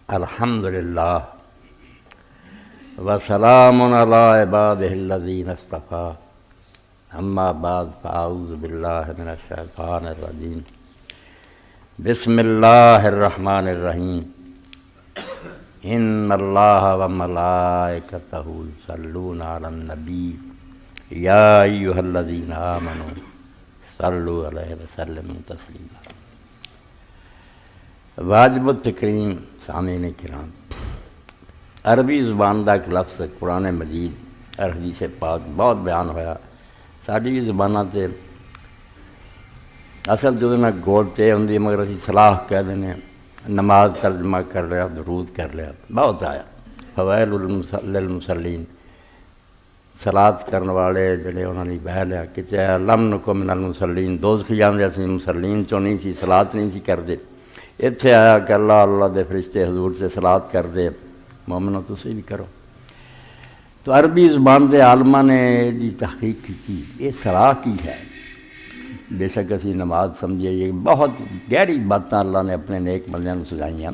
الحمدللہ وسلام علی عبادہ الذین اصطفیٰ اما بعد فاعوذ باللہ من الشیطان الرجیم بسم اللہ الرحمن الرحیم ان اللہ وملائکتہ یصلون علی النبی یا ایہا الذین آمنوا صلوا علیہ وسلموا تسلیما۔ واجب التکریم سامعین کرام، عربی زبان کا ایک لفظ قرآن مجید اور حدیث پاک بہت بیان ہویا۔ ساری بھی زبانہ تے اصل جو نہ گوڑ تے ہوں مگر اسی صلاح کہہ دینے، نماز ترجمہ کر لیا، درود کر لیا، بہت آیا۔ فوائل للمصلین، صلاۃ کرنے والے جڑے انہوں نے بہ لیا کہ لم نکو من المصلین، دوزخی جاندے اسی مصلین چوں نہیں سی، صلاۃ نہیں سی کر دے۔ اتنے آیا کہ اللہ دے فرشتے حضور سے صلاۃ کر دے، مومنو تسی بھی کرو۔ تو عربی زبان دے عالمہ نے دی تحقیق کی یہ صلاح کی ہے۔ بے شک اسی نماز سمجھے، یہ بہت گہری باتاں اللہ نے اپنے نیک بندیاں کو سجائیاں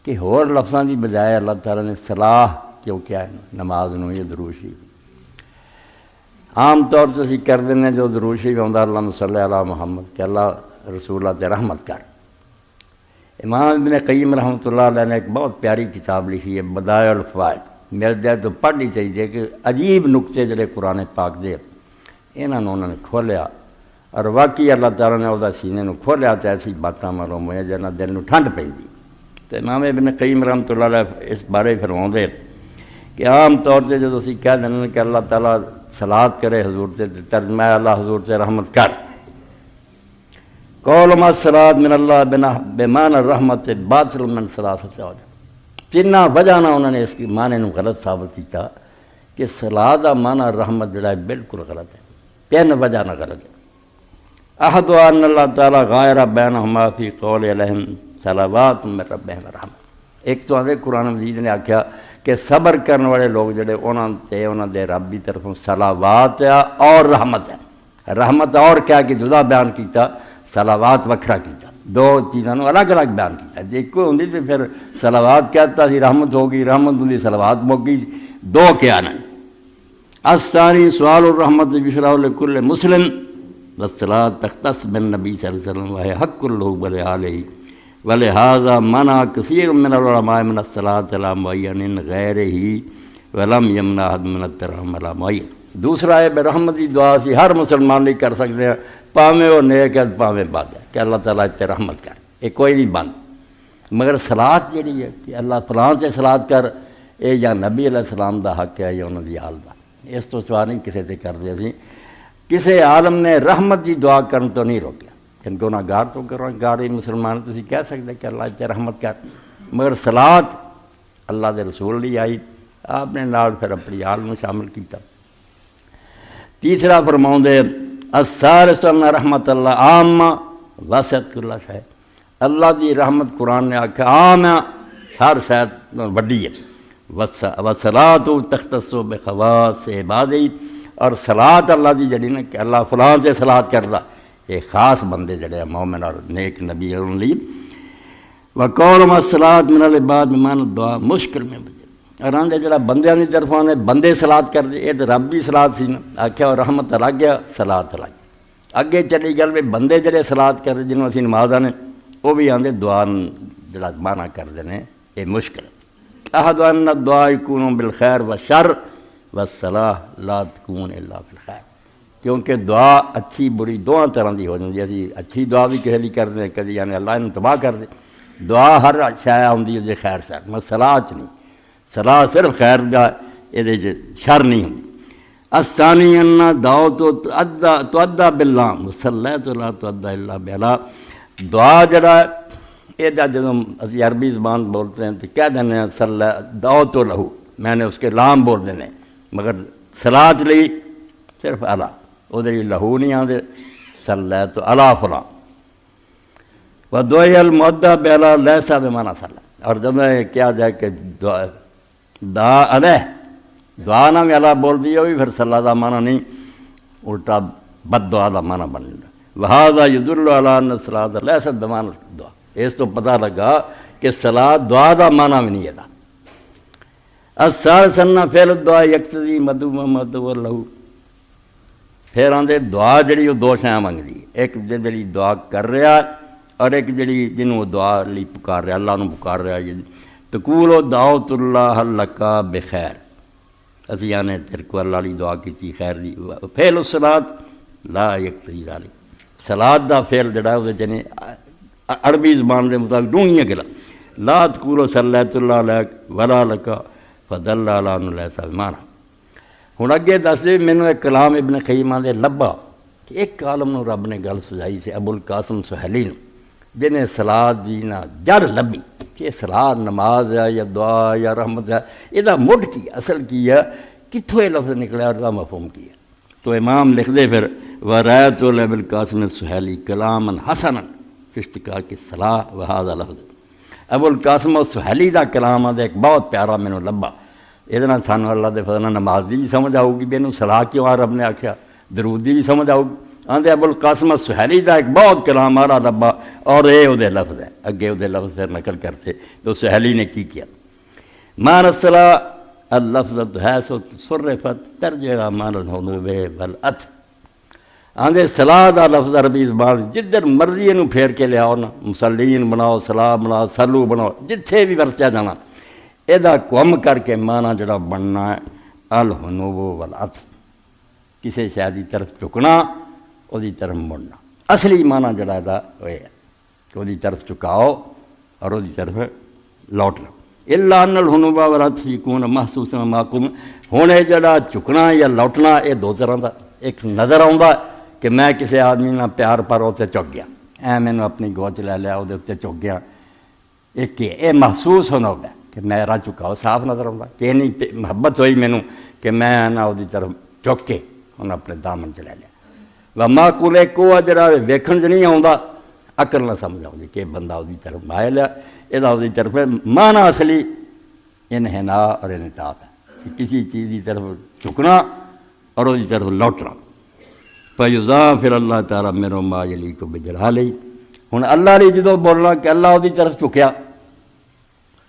کہ ہور لفظاں دی بجائے اللہ تعالیٰ نے صلاح کیوں کیا ہے نماز نو، یہ درود شریف عام طور سے اسی کر دینے جو درود شریف ہوندا اللہم صلی علی محمد کہ اللہ رسول اللہ تے رحمت کر۔ امام ابن قیم رحمۃ اللہ علیہ نے ایک بہت پیاری کتاب لکھی ہے بدائع الفوائد، مل جائے تو پڑھنی چاہیے کہ عجیب نقطے جڑے قرآن پاک دے انہوں نے کھولیا اور واقعی اللہ تعالیٰ نے وہ سینے نو کھولیا تو ایسی باتاں معلوم ہوئے جنہ دل نو ٹھنڈ پی۔ تو امام ابن قیم رحمۃ اللہ علیہ اس بارے فرماؤں دے کہ عام طور سے جب اسی کہہ دیں کہ اللہ تعالیٰ صلاۃ کرے حضور سے، ترجمہ اللہ حضور سے رحمت کر، قول ما الصلاۃ من اللہ بمان الرحمت باطل من ثلاثۃ وجہ۔ تینہ وجہ نہ انہوں نے اس کی معنی نو غلط ثابت کیتا کہ صلاۃ دا معنی رحمت جڑا ہے بالکل غلط ہے، تین وجہ نہ غلط ہے۔ احد ان اللہ تعالیٰ غائر بینہما فی قول علیہم صلوات من ربہم رحمت۔ ایک تو آدھے قرآن مجید نے آکھیا کہ صبر کرنے والے لوگ جڑے انہوں دے رب دی طرفوں صلوات اور رحمت ہے۔ رحمت اور کیا کہ جدا بیان کیتا، صلوات وکھرا کیتا، دو چیزوں الگ الگ بیان کیا۔ ایک کوئی ہوندی تو پھر صلوات کہتا سی رحمت ہوگی، رحمت ہوندی صلوات موگی، دو کیا نہیں۔ الثانی سوال الرحمت بشرا لکل مسلم والصلاۃ تختص بالنبی صلی اللہ علیہ وسلم وہی حق اللہ ولآلہ ولہذا منع کثیر من العلماء من الصلاۃ علی معین غیرہ ولم یمنع احد من الترحم علی معین۔ دوسرا ہے بے رحمتی دعا سی ہر مسلمان نہیں کر سکتے ہیں، پاویں وہ نیک ہے پاویں بد ہے کہ اللہ تعالیٰ تے رحمت کر، یہ کوئی نہیں بند۔ مگر صلاۃ جڑی ہے کہ اللہ فلاں تے صلاۃ کر، یہ یا نبی علیہ السلام دا حق ہے یا انہوں دی آل دا، اس تو سوا نہیں کسی تے کر دیا سی۔ کسی عالم نے رحمت دی دعا کرن تو نہیں روکیا، کہ گناہ گار تو گار ہی مسلمان تسی کہہ سکتے کہ اللہ تے رحمت کر، مگر صلاۃ اللہ دے رسول لی آئی، آپ نے نال پھر اپنی آل میں شامل کیتا۔ تیسرا فرماؤں دے الثالث ان رحمت اللہ عامہ وسعت کل شے، اللہ دی رحمت قرآن نے آکھا عام ہے، ہر شاید وڈی ہے۔ والصلاۃ تختص بخواص عبادی، اور صلاۃ اللہ دی جڑی نا کہ اللہ فلاں سے صلاۃ کردا، یہ خاص بندے جڑے مومن اور نیک نبی ان لی۔ وقول ما الصلاۃ من العباد بمعنی دعا مشکل میں اور آندے جڑا بندیاں دی طرفوں نے بندے صلاۃ کر دے، یہ تو رب دی صلاۃ سی نا، آکھیا اور رحمت الگ گیا صلاۃ الگ۔ اگے چلی گل بھی بندے جڑے صلاۃ کر دے جنہوں اسی نماز آنے وہ بھی آندے دعا جڑا معنی کر دینے یہ مشکل۔ احد ان الدعاء یکون بالخیر والشر والصلاح لا تکون الا بالخیر، کیونکہ دعا اچھی بری دونوں طرح دی ہو جاتی ہے۔ اچھی دعا بھی کسی لیے کر دیں، کدی یعنی اللہ انہوں تباہ کر دے، دعا ہر شے ہوندی ہے خیر شر، مگر صلاح نہیں، صلاح صرف خیر دا، یہ شر نہیں ہوندی۔ الثانی ان دعوت تؤدى باللام والصلاۃ لا تؤدى الا باللام، دعا جڑا یہ جب اسی عربی زبان بولتے ہیں تو کہہ دینے ہیں دعوت لہو، میں نے اس کے لام بول دینے، مگر صلاۃ لی صرف اللہ، ادھر لہو نہیں آدھے صلیت علی فلاں۔ ودعاء المؤدى بلا لیس بمعنی صلی، اور جب کیا جائے کہ دعا علیہ، دعا نہ اللہ بول دیا بھی پھر صلی دا معنی نہیں، الٹا بد دعا دا معنی بن جاتا۔ وہذا یدل علی ان الصلاۃ لیست بمعنی دعا، اس تو پتہ لگا کہ صلاۃ دعا دا معنی بھی نہیں ہے السال سننا فعل دعا یکتضی مدعو مدعو لہو پھر آندے دعا جڑی وہ دو شیاں منگدی ایک جڑی دعا کر رہا اور ایک جڑی جنوں دعا لی پکار رہا اللہ نو پکار رہا تقول دعوت اللہ لکا بخیر اسی آنے تیرے کو اللہ لی دعا کی خیر دی فعل الصلاۃ لا یکتضی ذالک صلاۃ دا فعل جڑا ہے جنے عربی زبان دے مطابق ڈونگیاں گلا لا تقول صلیت اللہ علیک ولا لکا فدل علی انہ لیسا بمعنی ہن اگے دس دے مینوں ایک کلام ابن قیم دے لبا کہ ایک عالم نو رب نے گل سجائی سے ابو القاسم سہیلی نو جنہیں صلاۃ دی نہ جڑ لبی کہ صلاۃ نماز ہے یا دعا یا رحمت ہے یہ مڈ کی اصل کی ہے کتھوں یہ لفظ نکلا اور مفہوم کی ہے تو امام لکھ دے پھر ورایت ابو القاسم السہیلی کلاما حسنا فی اشتقاق الصلاۃ وہذا لفظ ابو القاسم السہیلی دا کلام ہے ایک بہت پیارا مینوں لبا یہ سانوں اللہ دے فضل نماز دی بھی سمجھ آؤ گی بھی انہوں صلاح کیوں رب نے آکھیا درود دی بھی سمجھ آؤ گی آندے ابو القاسم السہیلی دا ایک بہت کلام آ رہا لبا اور یہ وہ لفظ ہے اگے وہ لفظ پھر نقل کرتے تو سہیلی نے کی کیا مان الصلاۃ اللفظ ہے سو صرفت ترجمہ مان الحنوب والعطف آندے صلاح دا لفظ عربی زبان جدھر مرضی انہوں پھیر کے لے آؤ نا مسلین بناؤ صلاح بناؤ سلو بناؤ جتھے بھی ورتیا جانا یہ کم کر کے معنی جڑا بننا ہے الحنوب والعطف کسی شے دی طرف جھکنا وہ دی طرف مڑنا اصلی معنی جڑا وہ ہے کہ وہ دی طرف جھکاؤ اور وہ دی طرف لوٹنا الا ان الحنوب والعطف یکون محسوسا معقوم ہن یہ جڑا جھکنا یا لوٹنا یہ دو طرح دا ایک نظر آؤں کہ میں کسی آدمی نہ پیار پر اتنے چک گیا مینوں اپنی گوچ لے لیا وہ اتنے چک گیا ایک یہ محسوس ہونا ہوگا کہ میں راہ چکا صاف نظر آؤں کہ نہیں محبت ہوئی مینوں کہ میں نہ وہ طرف چک کے انہیں اپنے دامن چ لے لیا و معقول ایک وہ جڑا ویکھن چ نہیں آتا عقل نہ سمجھ آؤں کہ بندہ وہ طرف مائے لیا یہ وہ طرف معنی اصلی انحنا اور انعطاف ہے کہ کسی چیز کی طرف جھکنا اور وہ طرف لوٹنا فیضافر اللہ تعالیٰ میرو ما یلی کو بجلالہ ہن اللہ لی جدوں بولنا کہ اللہ وہ طرف چکیا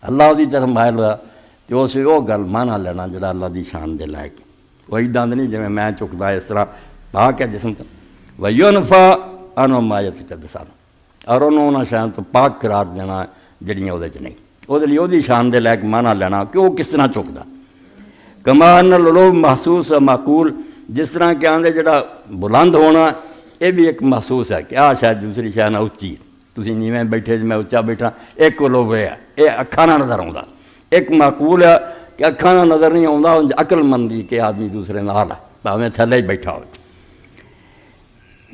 اللہ وہ طرف مائل ہوا تو اسے وہ گل مانا لینا جڑا اللہ دی شان دے لائق وہی دند نہیں جی میں چکتا اس طرح پاک ہے جسم کا وینفا انو ما یتقدسانہ اور انہوں نے شان تو پاک قرار دینا جڑیاں وہ نہیں وہ وہ شان دے لائق مانا لینا کہ وہ کس طرح چکتا کما ان العلوم محسوس و معقول جس طرح کہ آندے جڑا بلند ہونا یہ بھی ایک محسوس ہے کہ شاید دوسری شاید نہ اچھی تسی نیویں بیٹھے میں اچا بیٹھا ایک لوگ ہے یہ اکھاں نہ نظر آتا ایک معقول ہے کہ اکھاں نہ نظر نہیں آتا عقل مندی کہ آدمی دوسرے نال ہے بھاویں تھلے ہی بیٹھا ہو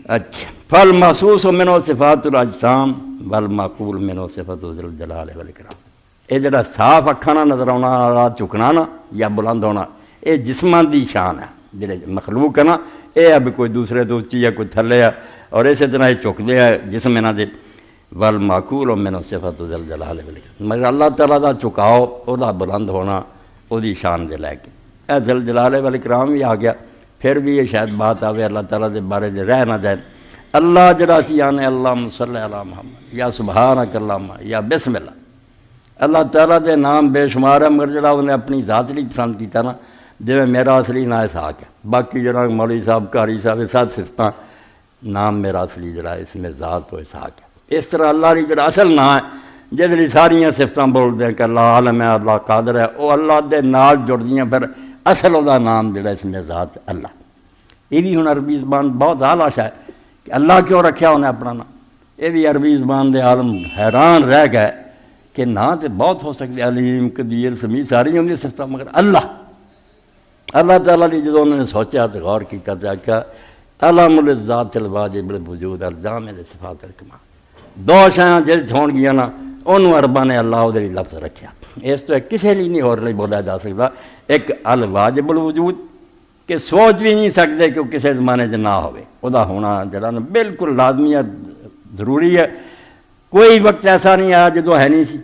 اچھا فل محسوس منو صفات الاجسام والمعقول منو صفات ذل الجلال والاکرام یہ جڑا صاف اکھاں نہ نظر آنا چکنا نا یا بلند ہونا یہ جسمان دی شان ہے جڑے مخلوق ہے نا یہ اب کوئی دوسرے تو اچھی ہے کوئی تھلے ہے اور اسی طرح یہ چکتے ہیں جسم انہاں دے والمعقول منو صفات ذل جلال والاکرام مگر اللہ تعالیٰ دا چکاؤ وہ بلند ہونا وہ شان دے لے کے اے ذل جلال والاکرام بھی آ گیا پھر بھی یہ شاید بات آوے اللہ تعالیٰ دے بارے دے رہ نہ جائے اللہ جڑا سی آنے اللہم صلی علی محمد یا سبحانک اللہم یا بسم اللہ اللہ تعالیٰ دے نام بے شمار ہے مگر جڑا انہیں اپنی ذات لی پسند کیتا نا جی میرا اصلی نا اسحاق ہے باقی جڑا مولوی صاحب قاری صاحب ساتھ صفتاں نام میرا اصلی جڑا اس میں ذات و اسحاق ہے اس طرح اللہ لی جڑا اصل نا ہے جی ساریاں صفتاں بول دیں کہ اللہ عالم ہے اللہ قادر ہے وہ اللہ دے نال جڑ دیاں پھر اصل وہ نام جڑا اس میں ذات اللہ یہ بھی ہن عربی زبان بہت اعلیٰ ہے کہ اللہ کیوں رکھیا انہیں اپنا نام یہ بھی عربی زبان دے عالم حیران رہ گئے کہ نہ تو بہت ہو سکتے علیم قدیر سمیع ساری ہوں صفتاں مگر اللہ تعالیٰ نے جدوں انہوں نے سوچا تو غور کیا تو آخیا علم الذات الواجب الوجود الجامع صفات الکمال دو شاں جس ہون گیا نا انہوں عرباں نے اللہ وہ لفظ رکھیا اس تو کسی لیے نہیں اور نہیں بولا جا سکتا ایک الواجب الوجود کہ سوچ بھی نہیں سکتے کہ وہ کسی زمانے چ نہ ہوئے وہ ہونا جڑا نا بالکل لازمی ہے ضروری ہے کوئی وقت ایسا نہیں آیا جدوں ہے نہیں سی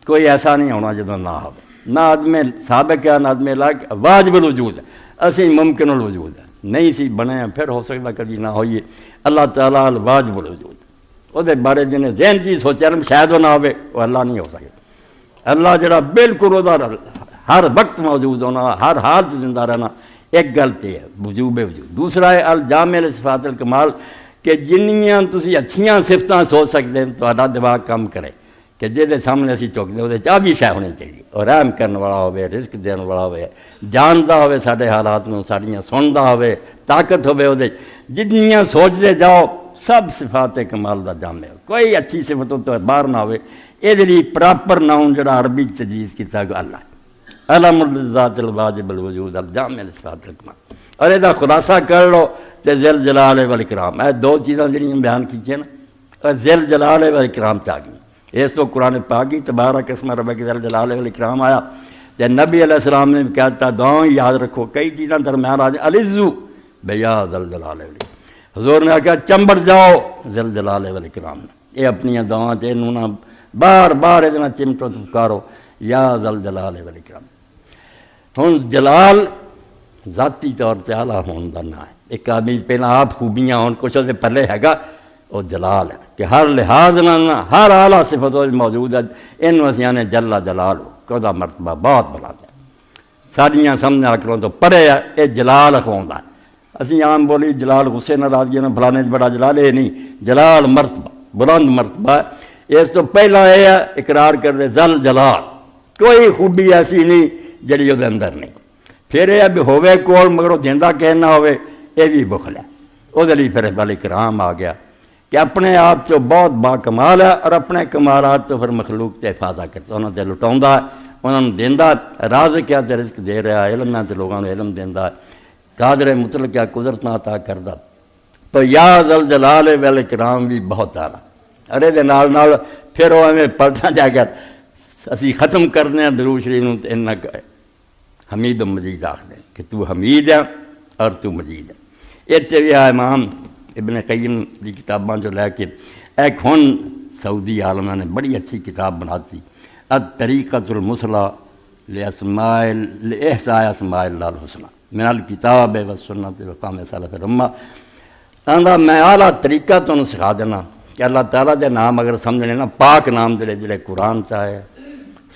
کوئی ایسا نہیں ہونا جدوں نہ ہو نہ آدمی سابق ہے نہ آدمی لاق واجب الوجود ہے اسی ممکن الوجود ہے نہیں سی بنے ہیں پھر ہو سکتا کبھی نہ ہوئیے اللہ تعالیٰ الواجب الوجود وہ بارے جنہیں ذہن چیز سوچا شاید وہ نہ ہوئے وہ اللہ نہیں ہو سکے اللہ جڑا بالکل وہ ہر وقت موجود ہونا، ہر حال سے زندہ رہنا، ایک گل تے ہے وجوب وجود۔ دوسرا ہے الجامع لصفات الکمال کہ جنیاں تسی اچھیاں صفتاں سوچ سکتے ہیں تہاڈا دماغ کم کرے کہ جہدے سامنے اسی چکتے وہ چاہ بھی شے ہونی چاہیے، اور رحم کرنے والا ہوئے، رزق دین والا ہوئے، جاندا ہوئے سارے حالات میں، ساڑیاں سندا ہوئے، طاقت ہوئے وہ جنیاں سوچتے جاؤ سب صفات کمال دا جامع ہو، کوئی اچھی صفت تو باہر نہ ہوئے۔ یہ لیے پراپر ناؤن جڑا عربی تجویز کیتا کہ اللہ علم الذات الواجب الوجود الجامع لصفات الکمال، اور یہ خلاصہ کر لو تے ذل جلال والاکرام، اے دو چیزاں جڑیاں بیان کیتیاں نا، اور ذل جلال والاکرام چاہ گئی، اس تو قرآن پاک کی تبارک اسم ربک ذل جلال والاکرام آیا، تے نبی علیہ السلام نے کہتا دعائیں یاد رکھو، کئی چیزاں درمیان آ جائیں، العزو بیا ذل جلال والاکرام، حضور نے کہا چمبڑ جاؤ ذل جلال والاکرام، یہ اپنی دعائیں تے انہوں نے بار بار ادنا چمٹو پکارو یا ذل جلال والاکرام۔ ہوں جلال ذاتی طور تے اعلیٰ ہون دا نام ہے، ایک آدمی پہلا آپ خوبیاں ہون کچھ دے پلے ہے وہ جلال ہے کہ ہر لحاظ نہ ہر اعلیٰ صفت موجود ہے، انہوں اسی آنے جل جلال ہو کہ دا مرتبہ بہت بلند ہے، ساڑیاں سامنے آکروں تو پڑھے ہے یہ جلال اخوندہ ہے۔ اسی عام بولی جلال غصے ناراضگی نہ فلانے بڑا جلال ہے، نہیں، جلال مرتبہ بلند مرتبہ ہے۔ اس تو پہلا یہ ہے اقرار کر دے ذل جلال، کوئی خوبی ایسی نہیں جڑی وہ اندر نہیں، پھر یہ بھی ہوئے کول مگر وہ دیندہ کہنا ہوئے یہ بھی بخل ہے، وہ لیے پھر اکرام آ گیا کہ اپنے آپ تو بہت با کمال ہے، اور اپنے کمالات تو پھر مخلوق تے حفاظت کرتا، انہوں نے لٹاؤندا ہے، انہوں نے دیندہ، رازق کیا تے رزق دے رہا ہے، علم ہے تے لوگوں نے علم دیندہ ہے، قادر مطلق کیا قدرت نہ عطا کردہ، تو یا ذل جلال والاکرام بھی بہت اعلیٰ۔ ارے دے نال نال پھر وہ ہمیں پڑھنا جا کر اسی ختم کرنے ہیں درود شریف نوں تے انہاں حمید و مجید آخ دیں کہ تو حمید ہے اور تو مجید ہے۔ اتنے بھی امام ابن قیم کی کتاباں جو لے کے ایک ہن سعودی عالمہ نے بڑی اچھی کتاب بناتی الطریقۃ المثلیٰ لإحصاء اسماء اللہ الحسنی من الکتاب والسنۃ وفہم سلف الامہ، آندا میں اعلیٰ طریقہ تمہیں سکھا دینا کہ اللہ تعالیٰ دے نام اگر سمجھنے نا پاک نام جڑے قرآن چاہے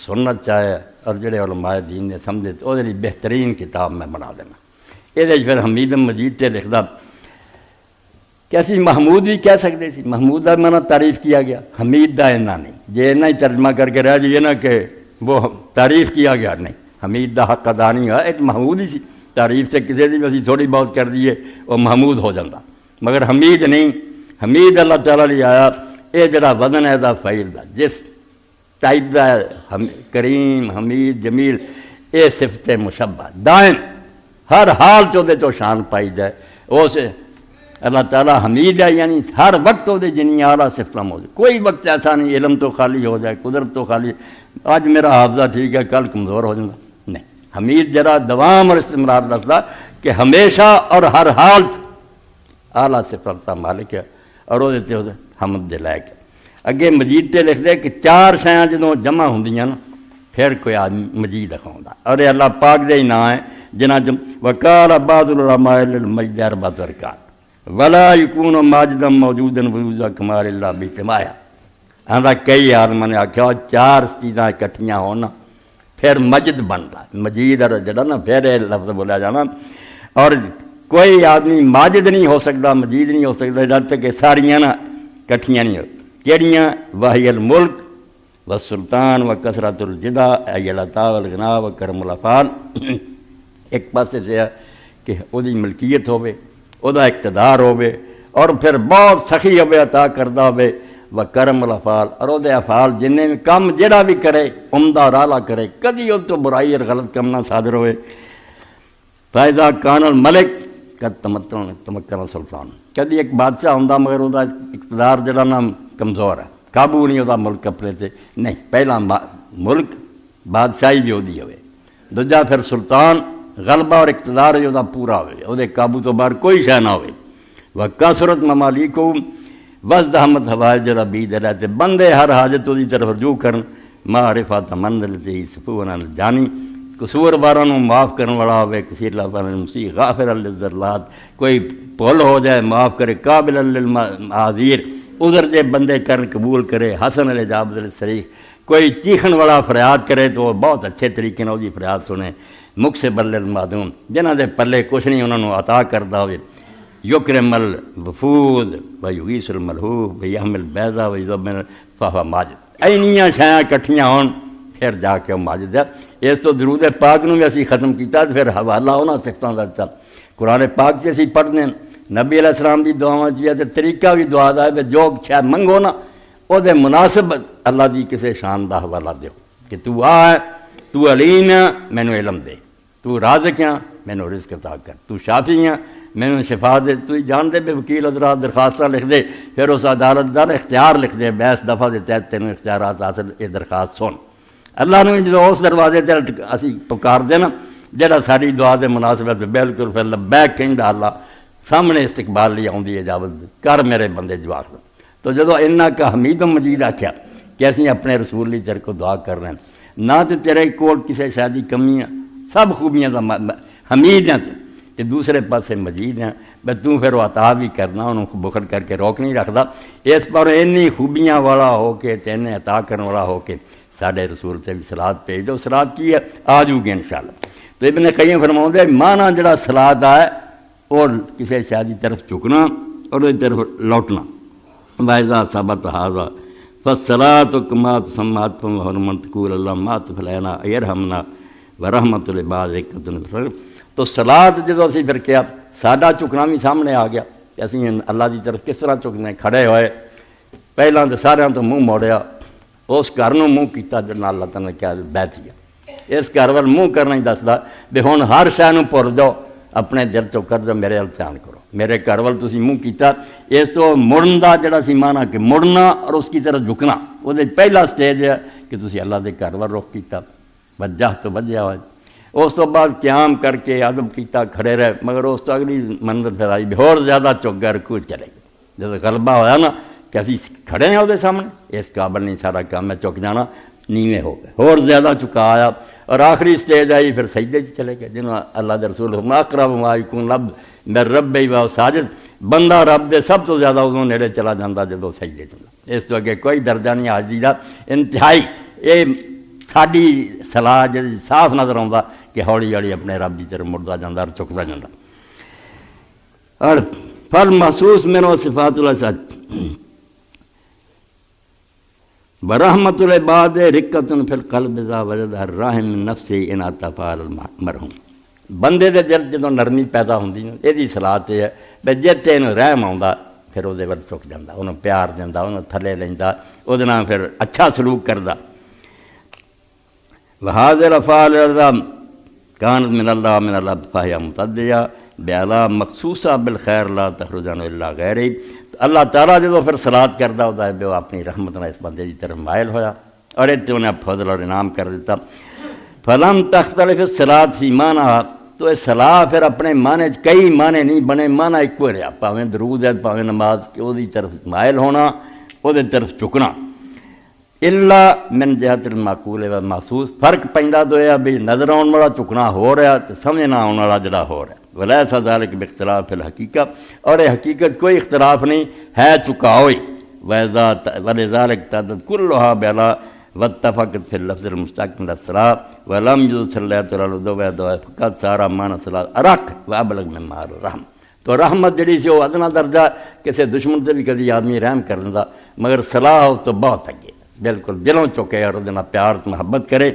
سنت چاہے اور جڑے علماء دین نے سمجھے تو وہ بہترین کتاب میں بنا دینا۔ یہ پھر حمید مجید تے لکھدا کہ اسی محمود بھی کہہ سکتے تھی، محمود کا میں نے تعریف کیا گیا، حمید دا اینا نہیں، جے اینا ہی ترجمہ کر کے رہ جائیے نا کہ وہ تعریف کیا گیا، نہیں، حمید دا حق ادا نہیں ہوا، ایک محمود ہی سی، تعریف سے کسی بھی اسی تھوڑی بہت کر دیے وہ محمود ہو جاتا، مگر حمید نہیں، حمید اللہ تعالیٰ لے آیا، یہ جڑا وزن ہے دا فعیل دا، جس ٹائپ دا کریم حمید جمیل، یہ صفت مشبہ دائم ہر حال چودے چو شان پائی جائے، اس اللہ تعالیٰ حمید ہے، یعنی ہر وقت وہ جنی اعلیٰ صفتیں موجود، کوئی وقت ایسا نہیں علم تو خالی ہو جائے، قدرت تو خالی، آج میرا حافظہ ٹھیک ہے کل کمزور ہو جائے، نہیں، حمید جرا دوام اور استمرار رسدا کہ ہمیشہ اور ہر حال اعلیٰ صفت کا مالک ہے، اور وہ دیتے ہوتے حمد دے لائق ہے۔ اگے مجید تے لکھ دے کہ چار شیاں جدوں جمع ہوندیاں نا پھر کوئی آدمی مجید اکھاؤندا، اور یہ اللہ پاک دے ہی نام ہے جنہاں وقال بعض العلماء للمجد اربعۃ ارکان ولا یکون ماجدا موجودا وجود کمال اللہ باجتماعہ، ہاں کئی عالماں نے آکھیا چار چیزاں اکٹھیاں ہونا پھر مجد بنتا ہے، مجید اور جڑا نا پھر یہ لفظ بولا جانا، اور کوئی آدمی ماجد نہیں ہو سکتا مجید نہیں ہو سکتا جب تک کہ ساریاں نا کٹھیاں نہیں ہو، کیڑیاں وحی الملک والسلطان وکثرت الجدہ ای العطاء والغنا وکرم الافعال، ایک پاسے سے ہے کہ وہ دی ملکیت ہوئے، وہ دا اقتدار ہوئے، اور پھر بہت سخی ہوئے عطا کردہ ہوئے، وکرم الافعال، اور وہ دے افعال جنہیں بھی کام جڑا بھی کرے عمدہ اور اعلیٰ کرے، کدی وہ تو برائی اور غلط کم نہ صادر ہوئے۔ فائدہ کان الملک قد تمکن سلطان، کدی ایک بادشاہ ہوندہ مگر وہ دا اقتدار جڑا نا کمزور ہے، قابو نہیں ہوتا ملک اپنے سے، نہیں، پہلا ملک بادشاہی بھی ہوتی ہوئے، دوجا پھر سلطان غلبہ اور اقتدار جو دا پورا ہوئے، وہ دے قابو تو باہر کوئی شے نہ ہوئے، وکثرت ممالکہم وازدحمت حوائج العبید، رہتے بندے ہر حاجت دی طرف رجوع کرن، معرفت منزلتہ صفونا الجانی، قصور بارانوں معاف کرنے والا ہوئے، کثیر اللہ مسیح غافر للذرات، کوئی بھول ہو جائے معاف کرے، قابل للمعاذیر، عذر جے بندے کرن قبول کرے، حسن الاجابۃ للصریح، کوئی چیخن والا فریاد کرے تو وہ بہت اچھے طریقے سے وہ فریاد سنے، مکھ سے بلل معدوم، جنہاں دے پلے کچھ نہیں انہوں نے عطا کردا ہوئے، یکرم الوفود و یغیث الملہوف و یحمل بیضا و یضمن فہو ماجد، اینیاں شایاں کٹھیاں ہون پھر جا کے وہ ماجد ہے۔ اس تو درود پاک نو بھی اسی ختم کیتا، پھر حوالہ انہاں سکتاں دا دتا، قرآن پاک سے اسی پڑھنے، نبی علیہ السلام دی دعاواں چ بھی ہے، طریقہ بھی دعا دا ہے، جو شاید منگو نا او دے مناسب اللہ دی کسے شان دا حوالہ دیو کہ تو آ، تو علیم ہے مینوں علم دے، تو رازق ہے مینوں رزق عطا کر، تو شافی ہے مینوں شفا دے، تو ہی جان دے بے وکیل حضرات درخواستاں لکھ دے، پھر اس عدالت دار اختیار لکھ دے 22 دفعہ دے تحت تینوں اختیارات حاصل، یہ درخواست سن اللہ نے جو اس دروازے تے اسی پکار دینا جڑا ساری دعا دے مناسب ہے، بالکل پھر لبیک کہندا اللہ سامنے استقبال لی آؤندی اجابت کر میرے بندے جواب دو۔ تو جدو انہاں کا حمید و مجید آکھیا کہ اسی اپنے رسول لی تیرے کو دعا کر رہے ہیں، نہ تو تیرے کول کسی شادی کمی ہیں، سب خوبیاں دا حمید ہیں کہ دوسرے پاسے مجید ہیں، بس تو پھر وہ عطا بھی کرنا، انہوں بخل کر کے روک نہیں رکھدا، اس پر انی خوبیاں والا ہو کے تینے عطا کرنے والا ہو کے ساڑھے رسول سے بھی صلاۃ بھیج دو۔ صلاۃ کی ہے آجو گے انشاءاللہ۔ تو ابن قیم فرماؤں دے معنی جڑا صلاۃ آئے اور کسی شادی طرف چکنا اور اس طرف لوٹنا، وَإِذَا ثَبَتَ هَذَا فَالصَّلَاةُ كَمَا تُسَمَّتْ وَحُرْمَتْ تَقُولُ اللَّهُمَّ اغْفِرْ لَنَا وَارْحَمْنَا وَرَحْمَتُ لِعِبَادِكَ۔ تو صلاۃ جدو اسی پھر کیا ساڈا چکنا بھی سامنے آ گیا کہ اسی اللہ دی طرف کس طرح چکنے، کھڑے ہوئے پہلاں تو سارے تو منہ موڑیا، اس گھر نو منہ کیتا جنا اللہ تعالیٰ نے کیا بیٹھیا، اس گھر وال منہ کرنا ہی دسدا بھی ہن ہر شے نو بھول جاؤ، اپنے دل چو کر دو، میرے ول دھیان کرو، میرے گھر وال تسی منہ کیتا۔ اس تو مڑن دا جڑا سی معنی کہ مڑنا اور اس کی طرف جھکنا، وہ پہلا سٹیج ہے کہ تسی اللہ دے گھر وال رخ کیتا، وجہ تو وجہ ہوئے، اس تو بعد قیام کر کے ادب کیتا، کھڑے رہے، مگر اس تو اگلی منظر پھر آئی بھی اور زیادہ چک گئے، رکوع چلے گئے، جب غلبہ ہویا نا کہ اسی کھڑے ہیں وہ سامنے، اس قابل نہیں سارا کام ہے چک جانا، نیویں ہو گئے، اور زیادہ چکا آیا، اور آخری سٹیج آئی پھر سجدے چلے گئے، جنہوں اللہ دے رسول اقرب ما یکون العبد من ربہ وہو ساجد، بندہ رب دے سب تو زیادہ ادوں نیڑے چلا جاتا جدوں سجدے چلا، اس تو اگے کوئی درجہ نہیں حاجی دا، انتہائی یہ ساری صلاح جی صاف نظر آتا کہ ہولی ہولی اپنے رب کی طرف مڑتا جاتا اور چکتا جاتا۔ اور فل محسوس میرو صفات اللہ سچ برحمت العباد رکت فی القلب ذا وجد الرحم نفس ان اتفال المرحوم، بندے دے دل جدوں نرمی پیدا ہوندی یہ صلاحت ہے بے جتے انہوں رحم آਉਂدا پھر وہ ول چک جاتا، انہوں پیار دینا، انہوں تھلے لینا، وہ پھر اچھا سلوک کردا۔ وہذا الافعال كانت من اللہ فہی متعدیہ بعلا مخصوصہ بالخیر لا تخرج عنہ الا غیرہ۔ اللہ تعالیٰ جدو پھر صلاۃ کردا ہوتا ہے وہ اپنی رحمت نے اس بندے کی طرف مائل ہویا اور اتنے انہیں فضل اور انعام کر دیتا۔ فلم تختلف الصلاۃ فی معنیٰ، تو یہ صلاح پھر اپنے معنی کئی معنی نہیں بنے، معنی ایک ہی رہا، پاویں درود ہے پاویں نماز، کہ وہ طرف مائل ہونا، وہ طرف چکنا۔ الا من جہت المعقول و محسوس، فرق پیندا تو یہ بھی نظر آنے والا چکنا ہو رہا تو سمجھنا آنے والا جڑا ہو رہا ہے، ولیس ذلک باختلاف فی الحقیقت، اور یہ حقیقت کوئی اختلاف نہیں ہے، چکا ہوئی ولذلک تعدد کلھا بعلا واتفقت فی اللفظ المشتق من الصلاۃ ولم یجوز صلاۃ الوضوء فقط سارا معنی صلاۃ ارق و ابلغ من معنی الرحم۔ تو رحمت جڑی سی وہ ادنا درجہ، کسی دشمن سے بھی کبھی آدمی رحم کر دیتا، مگر صلاح تو بہت اگے، بالکل دلوں چکے اور وہ پیار محبت کرے۔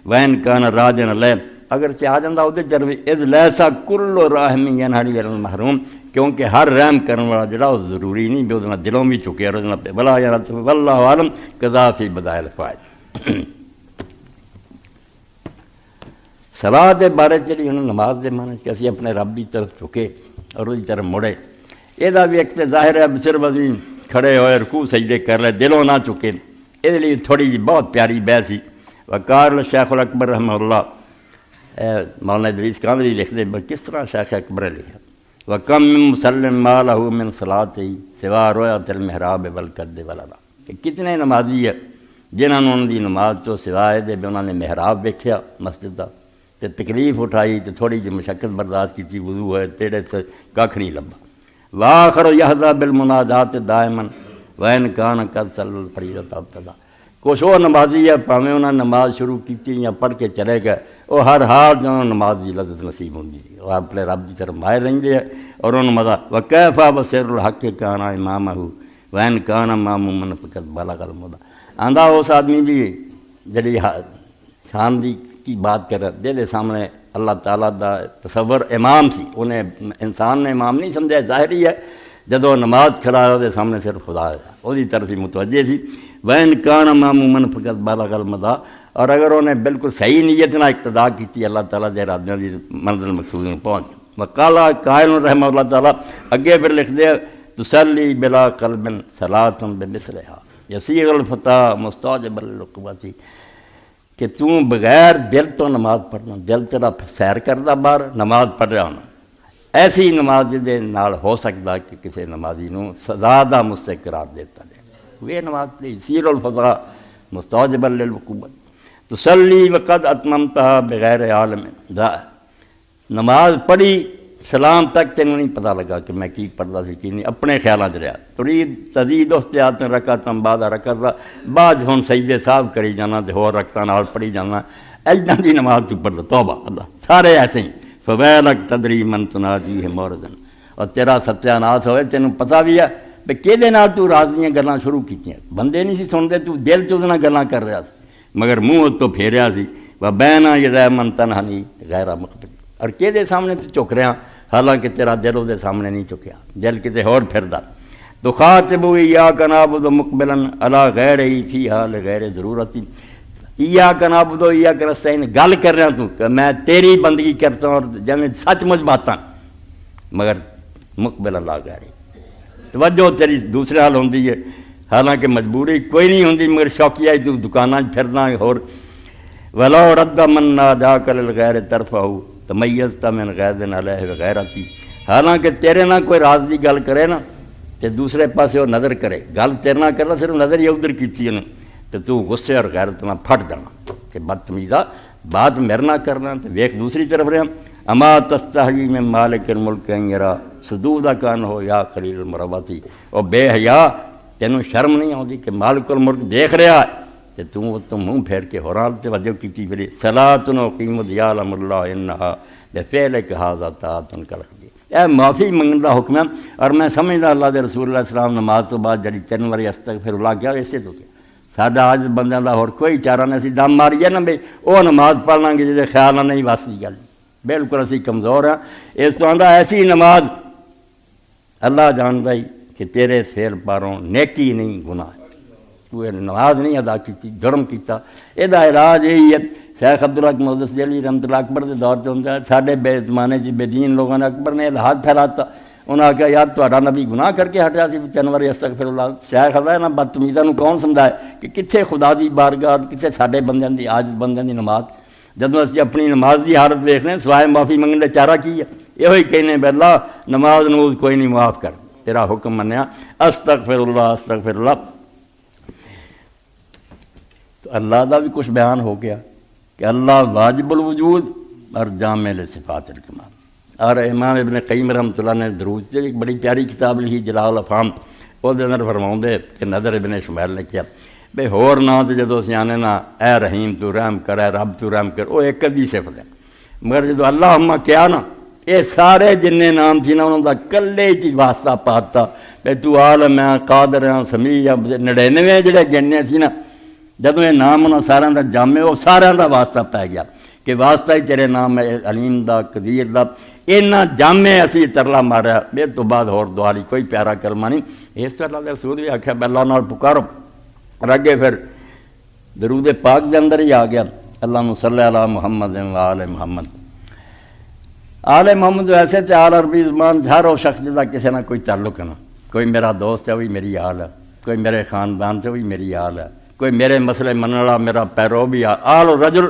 وین کان راجن لے، اگر چاہ جاتا وہ چربی از لیسا کل راہمی ینہری المحروم، کیونکہ ہر رحم کرنے والا جڑا وہ ضروری نہیں بھی وہ دلوں بھی چکے اور بلا واللہ عالم قضا فی بدائل الفوائد۔ صلاح دے بارے جڑی انہوں نماز دے معنی کہ اسی اپنے رب کی طرف چکے اور وہی طرف مڑے، یہ بھی ایک ظاہر ہے صرف ابھی کھڑے ہوئے رکوع سجدے کر لے، دلوں نہ چکے، یہ لیے تھوڑی جی بہت پیاری بحث ہی۔ وقال شیخ الاکبر رحمہ اللہ، مولانا ادریس کاندری لکھتے کس طرح شیخ اکبر لکھا، وَكَمْ مِن مُسَلِّمٍ مَا لَهُ مِن صَلَاتِهِ سِوَا رُؤْيَةِ الْمِحْرَابِ وَالْقَدِّ وَالْعَلَا، کہ کتنے نمازی ہے جنہوں نے انہوں دی نماز تو سوائے دے بھی انہوں نے محراب ویکھیا مسجد دا تے تکلیف اٹھائی تے تھوڑی جی مشقت برداشت کی، وضو ہوئے تیرے سے کھ نہیں لبا۔ وآخر یحظیٰ بالمناجات دائما وإن کان قد صلی الفریضۃ ابتدا، کچھ وہ نمازی ہے پاویں انہوں نے نماز شروع کی یا پڑھ کے چلے گئے، وہ ہر حال جو نماز کی لذت نصیب ہوتی ہے، وہ اپنے رب کی طرف مائل رہتے ہیں اور انہوں مزہ وکیفا بصیر الحق کانا امامہ وین کانا مامومن فقط بلغ الہدی آندا اس آدمی کی جڑی شان کی بات کر جہدے سامنے اللہ تعالیٰ دا تصور امام سی، انہیں انسان نے امام نہیں سمجھا، ظاہری ہے جدو نماز کھڑا ہے وہ سامنے صرف خدا ہے، وہی طرف ہی متوجہ سی وین کان مامومن فقط بلغ الہدی، اور اگر انہیں بالکل صحیح نیت نہ اقتدا کی اللہ تعالیٰ دے ارادیاں دی منزل مقصود میں پہنچ وقالا قائل رحمہ اللہ تعالیٰ اگے پھر لکھ دے تسلی بلا قلب صلاۃ بمثلھا یسیر الفتح مستوجب العقوبۃ کہ تو بغیر دل تو نماز پڑھنا، دل تیرا سیر کردا باہر نماز پڑھ رہا ہونا، ایسی نماز دے نال ہو سکتا کہ کسی نمازی نو سزا دا مستحق قرار دیتا جائے، وہ نماز پڑھی یسیر الفتح مستوجب للعقوبۃ تسلی وقد اتممتھا بغیر عالم نماز پڑھی سلام تک تینوں نہیں پتہ لگا کہ میں کی پڑھتا سی کی نہیں، اپنے خیالات رہا ترید تزید احتیاط میں رکعت بعد رکعت بعد ہن سجدے صاحب کری جانا تے ہور رکعتاں نال پڑھی جانا، ایداں دی نماز تو پڑھ توبہ اللہ سارے ایسے ہی فویلک تدری من تناجی ہے موردن، اور تیرا ستیہ ناس ہوئے تینوں پتہ بھی ہے کہ کہدے نال تو راز دیاں گلاں شروع کیتیاں، بندے نہیں سی سنتے، تو دل چ اودے نال گلاں کر رہا سی مگر منہ تو پھیریا سی وبینا یدی من تنہنی غیر مقبل، اور کہدے سامنے تو چک رہا حالانکہ تیرا دل وہ سامنے نہیں چکیا، دل کتے ہور پھردا تو خاطب ایاک نعبد مقبلا علی غیر ہی فی حال غیر ضرورتی ایاک نعبد ایاک نستعین گل کر رہا تو کہ میں تیری بندگی کرتا ہوں اور جنہیں سچ مجھ باتاں مگر مقبل اللہ غیر توجہ تیری دوسرے حال ہوندی ہے، حالانکہ مجبوری کوئی نہیں ہوندی مگر شوقیہ تو دکاناں پھرنا اور ولو رد من ناداک للغیر ترفہ تمیزت من غیر علیہ غیرتی، حالانکہ تیرے نہ کوئی راز دی گل کرے نا تے دوسرے پاسے وہ نظر کرے، گل تیرے نہ کرنا صرف نظر ہی ادھر کیتی انہیں تو غصے اور غیرت نہ پھٹ جانا کہ بدتمیزہ بات میرے نہ کرنا تے ویخ دوسری طرف رہا اما تستحی من مالک الملک ان یرا صدودہ کان ہو یا خلیل المروتی، اور بے حیا تینوں شرم نہیں آتی کہ مالک الملک دیکھ رہا ہے کہ تم منہ پھیر کے حوران توجہ کیتی پھری صلاۃ و قیمت یعلم اللہ انہا بفعلک ھذا طاعۃ کالخلی، اے معافی منگن دا حکم ہے، اور میں سمجھدا اللہ دے رسول اللہ علیہ وسلم نماز تو بعد جڑی 3 واری استغفر اللہ کیا اسے تو کیا ساڈا اج بندیاں دا ہور کوئی چارہ نہیں، اسی دم ماریے نا بھئی وہ نماز پڑھ لیں گے جے خیال نہیں واسطی گل بالکل اسی کمزور ہیں، اس تو آندا ایسی نماز اللہ جاندا ہی کہ تیرے سیر پاروں نیکی نہیں گناہ، تو نماز نہیں ادا کی جرم کیتا، یہ علاج یہی ہے۔ شیخ عبدالحق محدث دہلوی رحمۃ اللہ اکبر کے دور سے ہوتا ہے، سارے بے زمانے بے دین لوگوں نے اکبر نے الحاد پھیلاتا، انہوں نے کہا یار تہاڈا نبی گناہ کر کے ہٹیا سی 3 واری استغفر اللہ، شیخ اللہ نا بدتمیزاں نوں کون سمجھائے کہ کتنے خدا دی بارگاہ کتنے سارے بندیاں دی آج بندیاں دی نماز، جدوں اسی اپنی نماز دی حالت دیکھنے ہیں سوائے معافی منگنے دے چارہ کی ہے، یہ کہنے بے اللہ نماز نموز کوئی نہیں معاف کر تیرا حکم منیا استغفر اللہ تو اللہ دا بھی کچھ بیان ہو گیا کہ اللہ واجب الوجود اور جامع لصفات الکمال، اور امام ابن قیم رحمۃ اللہ نے دروج سے ایک بڑی پیاری کتاب لکھی جلال الافہام، وہ اندر فرماؤں دے کہ نظر ابن شمیل نے کیا بے ہور نہ تو جدو سیانے نا اے رحیم تو رحم کر اے رب تو رحم کر وہ ایک ادھی صفت ہے، مگر جدو اللہ ہما کیا نا یہ سارے جن نام تھی نا انہوں کا کلے چی واسطہ پاتا بے تو عالم ہے قادر ہے سمیع 99 جڑے گننے تھی نا جدوں یہ نام انہوں سارے دا جامع وہ سارے دا واسطہ پی گیا کہ واسطہ ہی تیرے نام ہے علیم دا قدیر دا، اینا جامع اسی ترلا ماریا بے تو بعد ہور دعالی کوئی پیارا کلمہ نہیں، اس طرح اللہ رسول بھی آکھا اللہ نال پکارو، اور اگے پھر درود پاک دے اندر ہی آ گیا اللہم صلی علی محمد و آل محمد، آل محمد ویسے تو آل عربی زبان ہر وہ شخص جدا کسی نہ کوئی تعلق ہے نا، کوئی میرا دوست ہے وہی میری آل ہے، کوئی میرے خاندان سے وہی میری آل ہے، کوئی میرے مسئلے مننے والا میرا پیرو بھی آل و رجل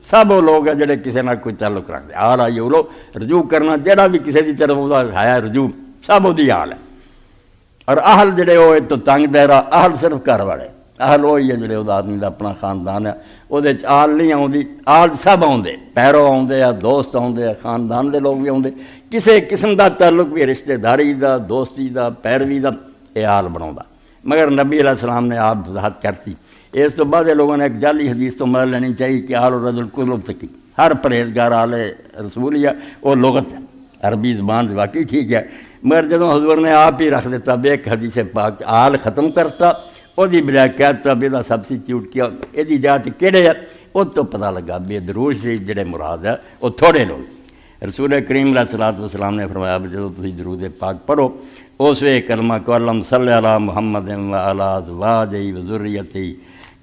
سب وہ لوگ ہیں جڑے کسی نہ کوئی تعلق رکھتے آل آئی وہ لوگ رجوع کرنا جڑا بھی کسی کی طرف وہ ہے رجوع سب وہ آل ہے، اور اہل جڑے وہ تو تنگ دائرہ اہل صرف گھر والے اہل وہی ہے جڑے وہ آدمی کا اپنا خاندان ہے وہ آل نہیں آتی، آل سب آتے پیرو آتے ہیں دوست آتے ہیں خاندان دے لوگ بھی آتے، کسی قسم کا تعلق بھی رشتہ داری دا دوستی دا پیروی دا یہ آل بنا، مگر نبی علیہ السلام نے آپ وضاحت کرتی اس تو بعد لوگوں نے ایک جعلی حدیث تو مل لینی چاہیے کہ آل رجل کل تقی، ہر پرہیزگار آل رسول ہے وہ لغت ہے، عربی زبان واقعی ٹھیک ہے، مگر جدوں حضور نے آپ ہی رکھ دیتا بے ایک حدیث پاک آل ختم کرتا وہ بجائے کہتا بے دا سبسٹیوٹ کیا یہ جات کہڑے ہے، وہ تو پتہ لگا بے درود شریف جڑے مراد ہے وہ تھوڑے لوگ۔ رسول کریم علیہ الصلوۃ والسلام نے فرمایا جدوں تسی درود پاک پڑھو اس وے کلمہ کو اللہم صلی علی محمد وعلی ازواجہ وذریتہ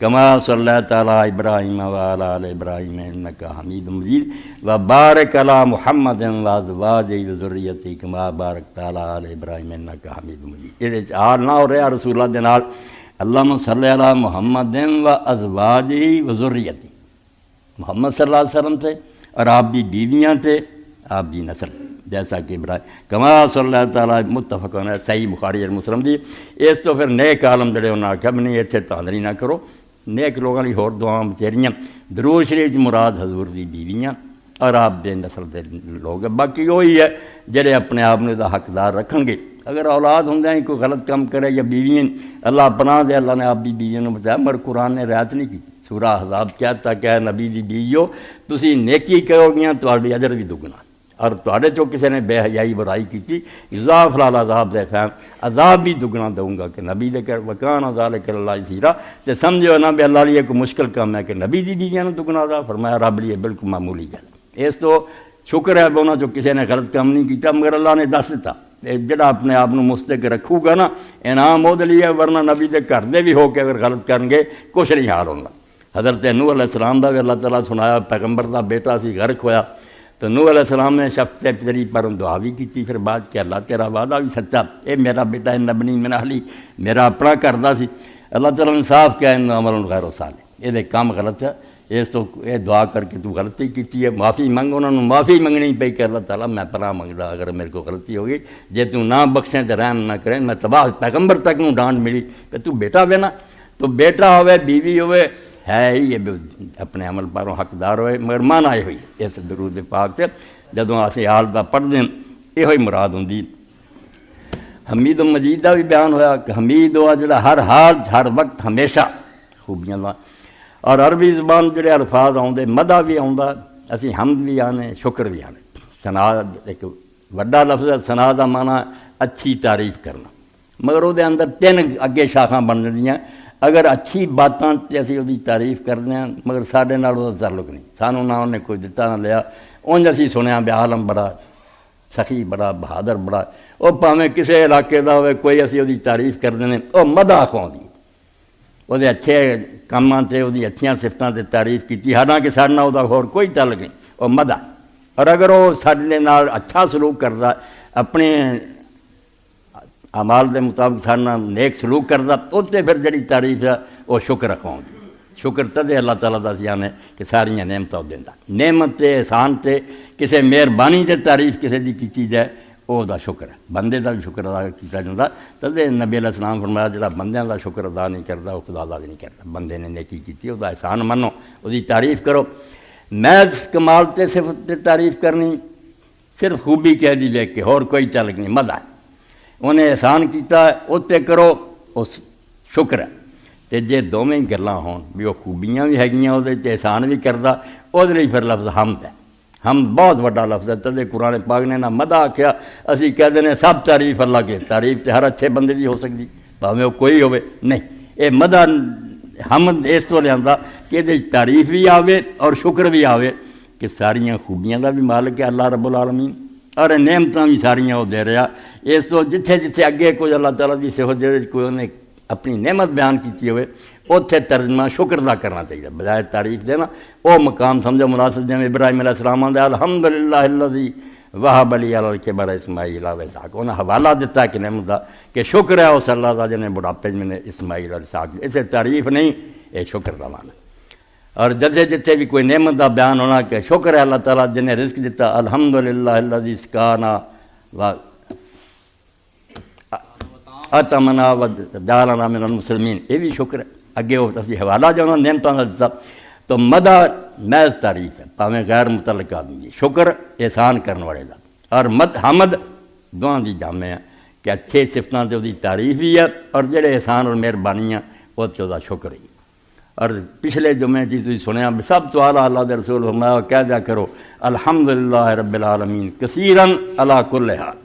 کما صلیت علی ابراہیم وعلی آل ابراہیم انک حمید مجید وبارک علی محمد وازواجہ وذریتہ کما بارکت علی آل ابراہیم انک حمید مجید۔ یہ آل نہ ہو رہا رسول اللہ دے نال اللہم صلی علی محمد وازواجہ وذریتہ، محمد صلی اللہ علیہ وسلم تھے اور آپ کی بیویاں تھے، آپ کی نسل جیسا کہ ابراہیم کما صلی اللہ تعالیٰ متفق ہونا صحیح بخاری اور مسلم دی۔ اس تو پھر نیک عالم جڑے انہوں نے آخیا بھی نہیں اتنے تاندری نہ کرو، نیک لوگوں کی ہور دعاں بچیریاں، درود شریف مراد حضور دی بیویاں اور آپ دے نسل دے لوگ، باقی وہی ہے جڑے اپنے آپ نے دا حقدار رکھیں گے۔ اگر اولاد ہوندے ہیں کوئی غلط کام کرے یا بیویاں، اللہ پناہ دے، اللہ نے آپ دی بیویوں نے بچایا، مگر قرآن نے رعایت نہیں کی۔ سورہ احزاب کہتا کہ نبی دی بیویو تسی نیکی کرو گیاں تہاڈی اجر بھی دگنا، اور تہاڈے چوں کسی نے بے حیائی برائی کی یضاعف لہ العذاب دے خیم عذاب بھی دگنا دوں گا کہ نبی دے کر وکان ذالک اللہ یسیرا، تے سمجھو نہ بھی اللہ لیے کوئی مشکل کام ہے کہ نبی دی بیویاں نوں دگنا عذاب، فرمایا رب لیے بالکل معمولی گل۔ اس تو شکر ہے انہاں چوں کسی نے غلط کام نہیں کیتا، مگر اللہ نے دس دیتا جڑا اپنے آپ مستق رکھو گا نا انعام وہ لیے، ورنہ نبی دے گھر دے بھی ہو کے اگر غلط کرن گے کچھ نہیں حال ہوگا۔ حضرت نوح علیہ السلام دا بھی اللہ تعالیٰ سنایا، پیغمبر دا بیٹا سی غرق ہویا تو نوح علیہ السلام نے شفقت پدری پر دعا بھی کی، پھر بعد کہ اللہ تیرا وعدہ بھی سچا، اے میرا بیٹا ہے نبنی من اہلی، میرا اپنا کردا سی، اللہ تعالیٰ نے صاف کیا ان عمل غیر صالح، یہ کام غلط ہے، اس تو یہ دعا کر کے تو غلطی کی ہے، معافی منگ، انہوں نے معافی منگنی پئی کہ اللہ تعالیٰ میں پناہ منگدا اگر میرے کو غلطی ہوگی، جے تو نہ بخشیں تو رحم نہ کریں، میں تباہ پیغمبر تک نوں ڈانٹ ملی کہ تو بیٹا ہوئے نا، تو بیٹا ہوئے بیوی ہوئے ہے ہی یہ اپنے عمل پاروں حقدار ہوئے، مگر مانا یہ ہوئی اس درود پاک سے جدوں اسی حال دا پڑھتے ہیں یہ ہوئی مراد ہوندی۔ حمید و مجید دا بھی بیان ہویا کہ حمید ہوا جڑا ہر حال ہر وقت ہمیشہ خوبیاں دا، اور عربی زبان جڑے الفاظ آؤندے مدح بھی آؤندا، اسی حمد بھی آنے شکر بھی آنے۔ ثنا ایک وڈا لفظ ہے، ثنا دا معنی اچھی تعریف کرنا، مگر وہ دے اندر تین اگے شاخاں بن جاندیاں، اگر اچھی باتاں تے اسی وہ تعریف کرنے ہیں مگر ساڈے نال وہ تعلق نہیں، سانوں نہ انہیں کوئی دتا نہ لیا، اونج اسی سنیا بھی عالم بڑا سخی بڑا بہادر بڑا، وہ پاویں کسے علاقے دا ہوئے کوئی اسی وہ تعریف کرتے ہیں، وہ مدح کھواندی وہ اچھے کاماں تے وہ اچھیاں صفتاں تے تعریف کی، حالانکہ ساڈے نال وہ ہور کوئی تعلق نہیں، وہ مدح، اور اگر وہ ساڈے نال اچھا سلوک کردا اپنے اعمال دے مطابق سارے نال نیک سلوک کردا، اوتے پھر جڑی تعریف ہے وہ شکر رکھاؤں، شکر تدے اللہ تعالیٰ دا سیان ہے کہ ساریاں نعمتاں دیندا، نعمت تے احسان تے کسے مہربانی تے تعریف کسے دی کیتی جائے وہ دا شکر ہے، بندے دا بھی شکر ادا کیتا جاندا، تدے نبی علیہ السلام فرمایا جڑا بندیاں دا شکر ادا نہیں کردا وہ خدا دا بھی نہیں کردا، بندے نے نیکی کیتی وہ دا احسان منو، وہ دی تعریف کرو، محض کمال تے صفت تے تعریف کرنی، صرف خوبی کہہ دی دیکھ کے اور کوئی تعلق نہیں، مدح انہیں احسان کیتا ہے اوتے کرو اس شکر ہے، تے جے دوویں گلاں ہون بھی وہ خوبیاں بھی ہیگیاں وہ احسان بھی کردا، وہ پھر لفظ حمد ہے، حمد بہت بڑا لفظ ہے، تدے قرآن پاک نے نہ مدح آکھیا، اسی کہہ دینے سب تعریف اللہ کے، تعریف تے ہر اچھے بندے دی ہو سکتی بھاویں وہ کوئی ہوئے نہیں، اے مدح حمد اس تو لیندا کہ یہ تعریف بھی آوے اور شکر بھی آوے کہ ساریاں خوبیاں دا بھی مالک ہے اللہ رب العالمین، اور نعمتاں بھی ساریاں وہ دے رہا، اس تو جتھے جتھے اگے کوئی اللہ تعالیٰ کی صفت جہے کوئی انہیں اپنی نعمت بیان کی ہوئے اتنے ترجمہ شکر دا کرنا چاہیے، بجائے تعریف دینا وہ مقام سمجھو مناسب، جیسے ابراہیم علیہ السلام آدھے الحمدللہ الذی وہب لی علی الکبر اسماعیل و اسحاق، انہیں حوالہ دیتا ہے کہ نعمت دا کہ شکر ہے اس اللہ دا جنہیں بڑھاپے میں نے اسماعیل اور اسحاق، اسے تعریف نہیں یہ شکر دا معنی، اور جتھے جتھے بھی کوئی نعمت دا بیان ہونا کہ شکر ہے اللہ تعالیٰ جنہیں رزق دیتا، الحمدللہ الذی سقانا و اطعمنا و جعلنا من المسلمین، یہ بھی شکر ہے، اگے وہ اسی حوالہ جو انہوں نے نعمتاں دا دیتا، تو مدح محض تعریف ہے پاویں غیر متعلق آدمی، شکر احسان کرنے والے دا، اور حمد دونوں دی جامع ہے کہ اچھے صفتاں تے وہ دی تعریف بھی ہے اور جڑے احسان اور مہربانیاں وہ تے وہ دا شکر ہی، اور پچھلے جمعے کی تھی سنیا سب تو اعلیٰ اللہ دے رسول فرمایا کہہ دیا کرو الحمدللہ رب العالمین کثیراً علی کل حال،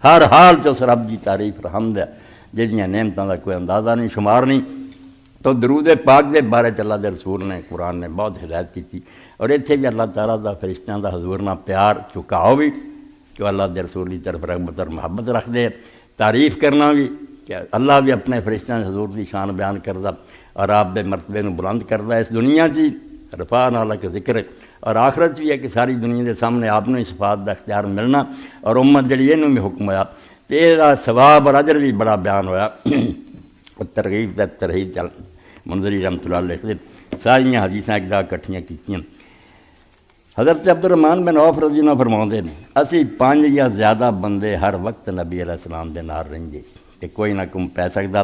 ہر حال چ اس رب کی تعریف حمد ہے جہاں نعمتوں کا کوئی اندازہ نہیں شمار نہیں۔ تو درود پاک دے بارے اللہ دے رسول نے قرآن نے بہت ہدایت کی اور اتنے بھی اللہ تعالیٰ دا فرشتوں دا حضور نہ پیار چکاؤ بھی کہ اللہ دے رسول کی طرف رغبت اور محبت رکھ دے، تعریف کرنا بھی کہ اللہ بھی اپنے فرشتوں حضور کی شان بیان کردا اور آپ دے مرتبے نو بلند کردا اس دنیا چی رفعنا اللہ کا ذکر، اور آخرت بھی ہے کہ ساری دنیا دے سامنے آپ نے صفات دا اختیار ملنا، اور امت جڑی یہ بھی حکم ہوا تو یہ ثواب اور اجر بھی بڑا بیان ہویا۔ ترغیب تے ترہیب چل منظری رحمۃ اللہ علیہ لکھتے ساری حدیثاں ایک دا کٹھیاں کیتیاں۔ حضرت عبد الرحمن بن عوف رضی اللہ فرماؤندے نے اسی 5 یا زیادہ بندے ہر وقت نبی علیہ السلام دے نال رہندے تے کوئی نہ کوئی پہ سکدا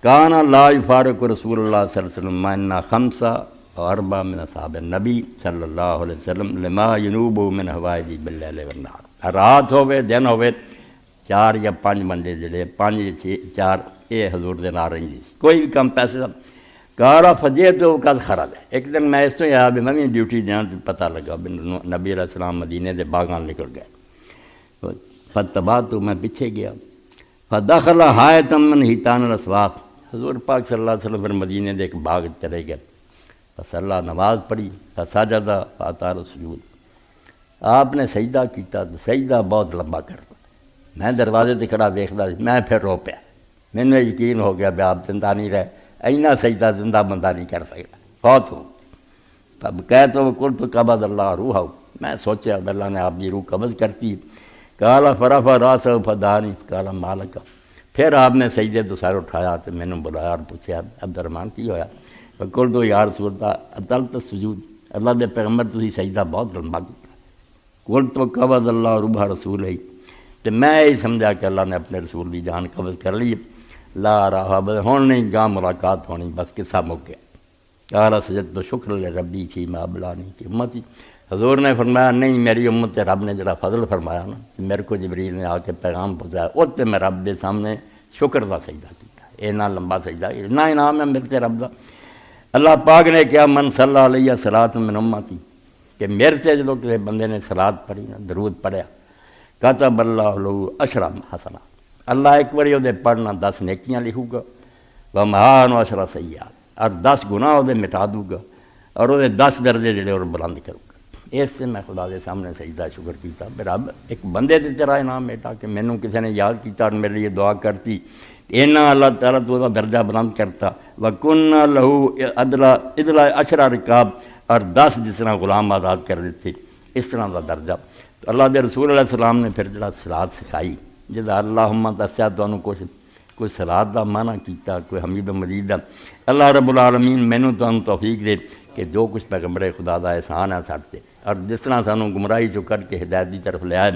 کانا لا یفارق رسول اللہ صلی اللہ علیہ وسلم منا 5 و 4 من اصحاب النبی صلی اللہ علیہ وسلم لما ینوب من حوائج باللیل والنہار، رات ہوے دن ہوے 4 یا 5 بندے جڑے 5 یا 4 یہ حضور دے نال رہندے کوئی بھی کم پیسے دا کارا فجے تو کل خراب ہے۔ ایک دن میں اس تو آیا بھی میں ڈیوٹی جان تو پتہ لگا بھی نبی علیہ السلام مدینے دے باغان نکل گئے، فتبا تو میں پیچھے گیا فدخل حائطم من حیطان الاسواق، حضور پاک صلی اللہ علیہ وسلم پھر مدینے دے ایک باغ چلے گئے، فصلی نماز پڑھی فسجد فاطار السجود، آپ نے سجدہ کیتا تو سجدہ بہت لمبا کر میں دروازے تے کھڑا ویکھدا سی، میں پھر رو پیا، مینوں یقین ہو گیا بھی آپ زندہ نہیں رہے، اینا سجدہ زندہ بندہ نہیں کر سکتا، بہت ہو تب کہہ تو قلت قبض اللہ روح، میں سوچا اللہ نے آپ کی روح قبض کرتی، کالا فرفع راسہ فدانی کالا مالک، پھر آپ نے سجدے تو سارے اٹھایا تو میں نے بلایا اور پوچھا عبد الرحمن کی ہویا، قلت یا رسول اللہ اطلت السجود، اللہ دے پیغمبر تسی سجدہ بہت لمبا کیا، قلت قبض اللہ روح رسول ہی، تو میں یہ سمجھا کہ اللہ نے اپنے رسول کی جان قبض کر لی، لا رہا ہون نہیں گاہ ملاقات ہونی، بس قصہ مک گیا۔ کالا سجد تو شکر ربی فی ما بلانی کی امتی، حضور نے فرمایا نہیں میری امت رب نے جڑا فضل فرمایا نا میرے کو جبریل نے آ کے پیغام پہنچایا اس تے میں رب دے سامنے شکر دا سجدہ کیا، اینا لمبا سجدہ اتنا انعام ہے میرے تے رب دا۔ اللہ پاک نے کیا من صلی علیہ صلاۃ من امتی، کہ میرے تے جدوں کسی بندے نے صلاۃ پڑھی نا درود پڑھیا کتب اللہ لہو 10 حسنات، اللہ ایک باری وہ پڑھنا 10 نیکیاں لکھوں گا، ومحان و 10 سیئات، اور 10 گناہ وہ مٹا دوں گا، اور وہ 10 درجے جڑے اور بلند کروں گا۔ اس سے میں خدا دے سامنے سجدہ شکر کیتا، رب ایک بندے تے تیرا انعام بیٹا کہ مینوں کسی نے یاد کیتا اور میرے لیے دعا کرتی، اینا اللہ تعالیٰ تو وہ درجہ بلند کرتا، وَكُنَّا لَهُ اِدْلَا 10 رکاب، اور 10 جس طرح غلام آزاد کر دیتے، اس طرح کا درجہ۔ تو اللہ دے رسول علیہ السلام نے پھر جڑا صلاۃ سکھائی، جدا اللہم دسیا تانوں کوئی صلاۃ دا معنی کیتا، کوئی حمید مجید دا، اللہ رب العالمین مینوں تانوں توفیق دے کہ جو کچھ پیغمبر خدا دا احسان ہے ساڈے تے، اور جس طرح سانوں گمراہی چوں کٹ کے ہدایت دی طرف لے آئے۔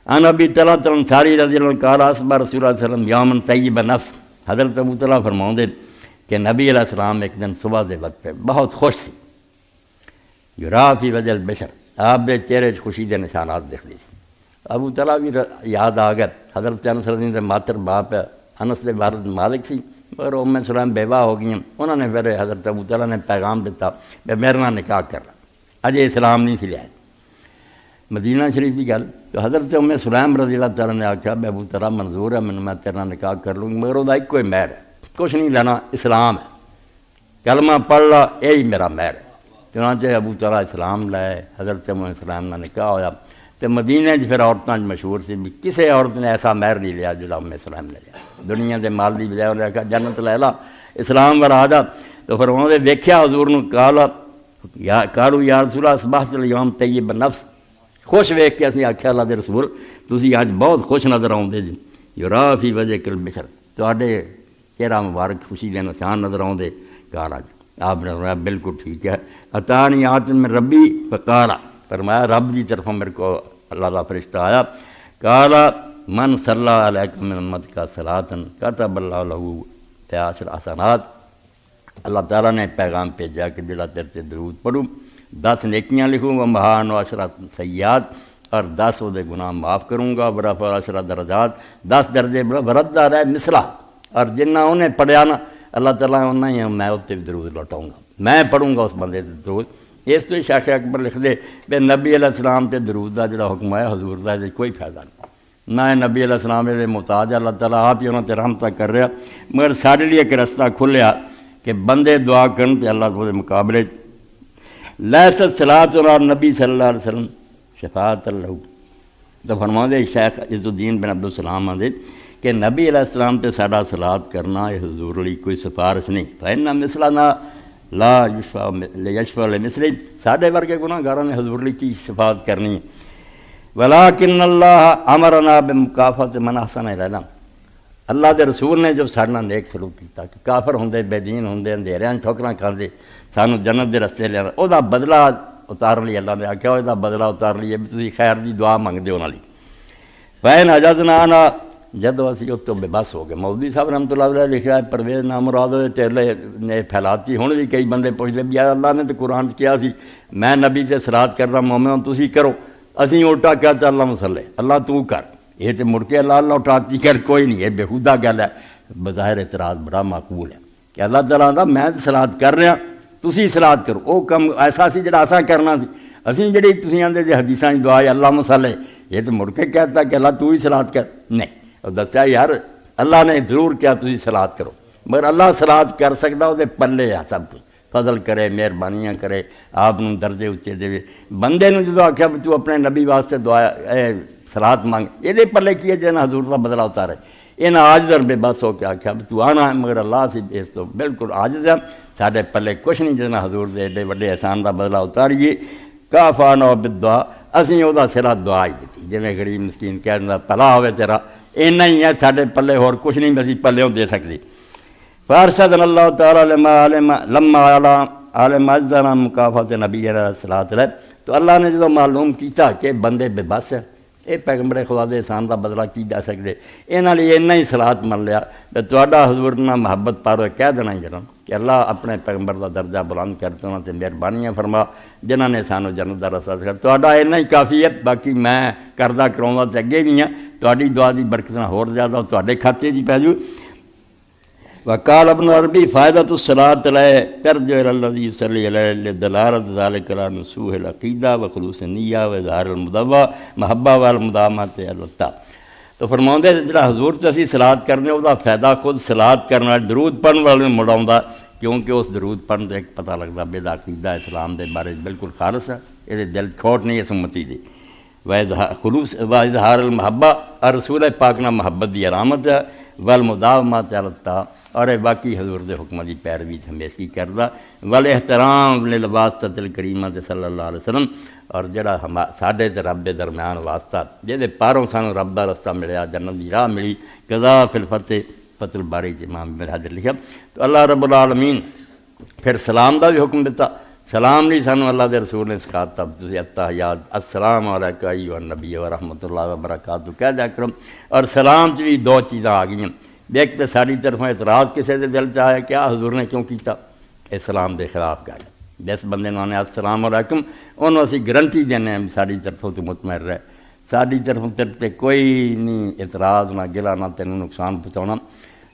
ان ابی طلحۃ الانصاری رضی اللہ عنہ قال اصبح رسول اللہ صلی اللہ علیہ وسلم یوما طیب نفس، حضرت ابو طلحہ فرماؤندے کہ نبی علیہ السلام ایک دن صبح دے وقت بہت خوش سی، یرا فی وجہ البشر، آپ دے چہرے خوشی دے نشانات دکھدے سی۔ ابو طلحہ بھی یاد آ گیا، حضرت انس رضی اللہ عنہ دے ماتر باپ انس دے والد مالک سی، اور ام سلیم بیوہ ہو گئیں، انہوں نے پھر حضرت ابو طلحہ نے پیغام دیتا کہ میرے نال نکاح کر رہا، اجے اسلام نہیں سی لیا مدینہ شریف کی گل، تو حضرت ام سلیم رضی اللہ تعالیٰ نے آخیا میں ابو طلحہ منظور ہے میں تیرے نال نکاح کر لوں گا، مگر وہ ایک کوئی مہر ہے، کچھ نہیں لینا، اسلام ہے، کلمہ پڑھ لا یہی میرا مہر ہے۔ چنانچہ ابو طلحہ اسلام لائے، حضرت ام سلیم نال نکاح ہویا، تو مدینے پھر عورتوں مشہور سی بھی کسی عورت نے ایسا مہر نہیں لیا جڑا ام سلیم نے لیا، دنیا دے مال دی بجائے انہوں نے کہا جنت لے لا، اسلام ور آ جا۔ تو پھر انہوں نے ویکھیا حضور نو، کالو یا رسول اللہ اصبحت الیوم طیب نفس، خوش ویکھ کے اسی آکھیا اللہ دے رسول تسی اج بہت خوش نظر آؤندے جی، یرا فی وجہ البشر، تواڈے چہرہ مبارک خوشی دے نشان نظر آؤندے، کہا اج آپ نے فرمایا بالکل ٹھیک ہے، اتانی آت من ربی فقال، فرمایا رب کی طرف میرے کو اللہ کا فرشتہ آیا، قال من صلی علیک من امتک صلاۃ کتب اللہ لہ 10 حسنات، اللہ تعالیٰ نے پیغام بھیجا کہ جڑا تیرے تے درود پڑھوں 10 نیکیاں لکھوں گا، ومحان و 10 سیئات، اور 10 وہ گناہ معاف کروں گا، ورفع 10 درجات، 10 درجے ورد رہے مثلا، اور جنہ انہیں پڑھیا نا اللہ تعالیٰ اُنّا ہی میں اتنے بھی درود لوٹاؤں گا، میں پڑھوں گا اس بندے تے درود۔ اس تو شیخ اکبر لکھ دے کہ نبی علیہ السلام تے درود دا جڑا حکم ہے حضور دا کوئی فائدہ نہیں، نہ نبی علیہ السلام دے محتاج اللہ تعالیٰ آپ ہی انہوں تے رحمتہ کر رہا، مگر سارے لیے ایک رستہ کھلیا کہ بندے دعا کرن تے اللہ کو مقابلے لیست صلاۃ علی نبی صلی اللہ علیہ وسلم شفاعت اللہ۔ تو فرماندے شیخ عز الدین بن عبدالسلام آدھے کہ نبی علیہ السلام تے ساڈا صلاۃ کرنا یہ حضور علی کوئی سفارش نہیں، فإن مثلنا لا یشفع لمثلہ، ساڈے ورگے گناہگاراں نے حضور علی کی شفاعت کرنی ہے۔ ولکن اللہ امرنا بمکافات من احسن الینا، اللہ دے رسول نے جو سارے نال نیک سلوک کیتا کہ کافر ہوندے بے دین ہوندے اندھیریاں ٹھوکراں کھاندے سانو جنت دے رستے لے او دا بدلہ اتار لی، اللہ نے آکھیا او دا بدلہ اتار لیے بھی تسی خیر دی دعا منگدے انہاں لئی۔ فین حجزنا انا جدو اسی اتوں بے بس ہو گئے، مولوی صاحب رحمۃ اللہ علیہ لکھا ہے پرویز نامراد ہوئے تیرے نے پھیلاتی، ہن بھی کئی بندے پوچھتے بھی یار اللہ نے تو قرآن کیا سی میں نبی تے صلاۃ کرنا مومن تسی کرو، اسی الٹا کہتا اللہ صلی اللہ تو کر، یہ تو مڑ کے اللہ اللہ اٹھاتی کر کوئی نہیں، یہ بےہودہ گل ہے۔ بظاہر اعتراض بڑا معقول ہے کہ اللہ تعالیٰ دا میں صلاۃ کر رہا تسی صلاۃ کرو، وہ کم ایسا سی جڑا اساں کرنا سی، اسی جڑی تسی آندے جے حدیثاں دی دعا ہے اللہ صلی، یہ تو مڑ کے کہتا کہ اللہ تو ہی صلاۃ کر، نہیں اور دسیا یار اللہ نے ضرور کیا تسی صلاۃ کرو، مگر اللہ صلاۃ کر سکتا وہ پلے آ سب کچھ، فضل کرے مہربانیاں کرے آپ نوں درجے اچے دے، بندے نوں جدوں آکھیا بھی تو اپنے نبی واسطے دعا صلاۃ مانگ، یہ پلے کی ہے جنہیں حضور کا بدلہ اتارے، انہیں عاجز بے بس ہو کے آکھیا بھی تو آنا ہے، مگر اللہ سے اس تو بالکل عاجز ہے، ساڈے پلے کچھ نہیں جنہیں حضور دے ایڈے وڈے احسان کا بدلہ اتاریے۔ کافانا بالدعا، اسی وہ صرف دعا ہی دیتی، جویں غریب مسکین کہہ دیندا بھلا ہوے تیرا، اینا ہی ہے ساڈے پلے ہور کچھ نہیں اسی پلے دے سکتے۔ فارشدنا اللہ تعالیٰ لما عالم عزنا مکافات نبی علیہ الصلوۃ علیہ، تو اللہ نے جدو معلوم کیتا کہ بندے بے بس ہے، یہ پیغمبر خدا دے احسان کا بدلہ کی دے سکتے، یہاں لیے اینا ہی صلاۃ من لیا کہ تہاڈا حضور نہ محبت پار کہہ دینا ہی جناب کہ اللہ اپنے پیغمبر کا درجہ بلند کرتے انہوں نے مہربانیاں فرما جنہوں نے سانو جنت کا رستہ دکھایا، تہاڈا اینا ہی کافی ہے، باقی میں کردہ کراؤں تے اگے بھی ہاں، تہاڈی دعا دی برکت نال ہور زیادہ تہاڈے کھاتے جی پی جاؤ۔ وقال ابن عربی فائدۃ الصلاۃ علیہ ترجع الی الذی یصلی علیہ لدلالۃ ذلک علی نصوح العقیدہ وخلوص النیہ واظہار المدوہ محبہ والمدامۃ اللہ۔ تو فرماؤندے جڑا حضور تے اسی صلاۃ کرنے وہ فائدہ خود صلاۃ کرنے والے درود پڑھن والے نوں مڑاوندا، کیونکہ اس درود پڑھن تے ایک پتہ لگدا بے عقیدہ اسلام دے بارے بالکل خالص ہے، یہ دل کھوٹ نہیں اس امتی دی، خلوص واظہار المحبہ اور رسول پاک نال محبت دی علامت ہے، والمدامۃ اللہ اور باقی حضور دے حکم دی پیروی ہمیشہ کردا، والاحترام للواسطۃ الکریمۃ صلی اللہ علیہ وسلم، اور جڑا ساڈے تے رب دے درمیان واسطہ جہدے پاروں سانو رب دا رستہ ملیا جنت دی راہ ملی، قضا فی الفتح فتح الباری امام ابن حجر لکھا۔ تو اللہ رب العالمین پھر سلام دا بھی حکم دیتا، سلام نہیں سانو اللہ دے رسول نے سکھاتا، تسی التحیات السلام علیکہ ایھا النبی ورحمۃ اللہ وبرکاتہ کہہ دیا کرو، اور سلام چ بھی دو چیزاں آ گئیں، ایک تو ساری طرف اعتراض کسی دے دل چ آیا کیا حضور نے کیوں کیتا، اسلام دے خلاف گل، جس بندے نے السلام علیکم انہوں اسی گرنٹی دینے ہیں ساری طرفوں تو مطمئن رہے، ساری طرفوں تے کوئی نہیں اعتراض نہ گلا نہ تینوں نقصان پہنچانا۔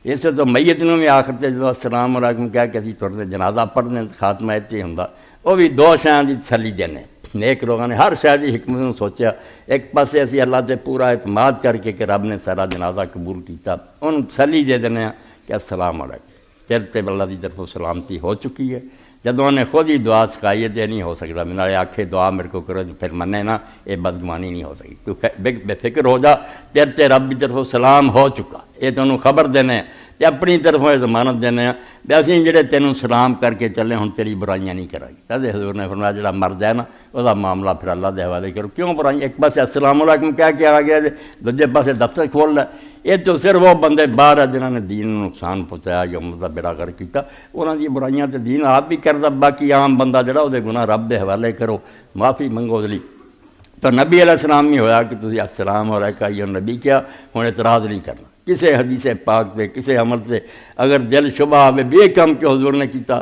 اس تو میت نوں بھی آخر تے جدوں السلام علیکم کہہ کے اسی تھوڑے جنازہ پڑھنے خاتمہ اتنے ہوندا، وہ بھی دو شیاں دی تسلی دینے، نیک لوگوں نے ہر شے دی حکمت نوں سوچیا، ایک پاسے اسی اللہ تے پورا اعتماد کر کے کہ رب نے سارا جنازہ قبول کیتا، انہوں تسلی دے دینے کہ السلام علیکم تیرے تے اللہ دی طرفوں سلامتی ہو چکی ہے، جدوں نے خود ہی دعا سکھائی ہے تو نہیں ہو سکتا، میرے آکھے دعا میرے کو کرو پھر منے نا، یہ بدگمانی نہیں ہو سکی، تو بے فکر ہو جا تیرے تے رب کی طرفوں سلام ہو چکا، یہ تینوں خبر دینے تے اپنی طرفوں ضمانت دینے بھی اسی جڑے تینوں سلام کر کے چلے ہن تیری برائیاں نہیں کرا گی۔ تدے حضور نے فرمایا جڑا مرد ہے نا وہ معاملہ پھر اللہ دے حوالے کرو، کیوں برائیاں، ایک پاسے السلام علیکم کہہ کے آ گیا، دوجے پاسے دفتر کھول لے، یہ تو صرف وہ بندے باہر ہے جنہوں نے دین نوں نقصان پہنچایا یا امت دا بیڑا غرق کیتا، انہاں دی برائیاں تے دین آپ بھی کردا، باقی عام بندہ جڑا وہ گناہ رب دے حوالے کرو، معافی منگو دلی۔ تو نبی علیہ السلام نہیں ہویا کہ تسی السلام علیکہ ایھا نبی کیا، ہن اعتراض نہیں کرنا کسے حدیث پاک پہ کسے عمل سے، اگر دل شبہ آوے بے کم کہ حضور نے کیتا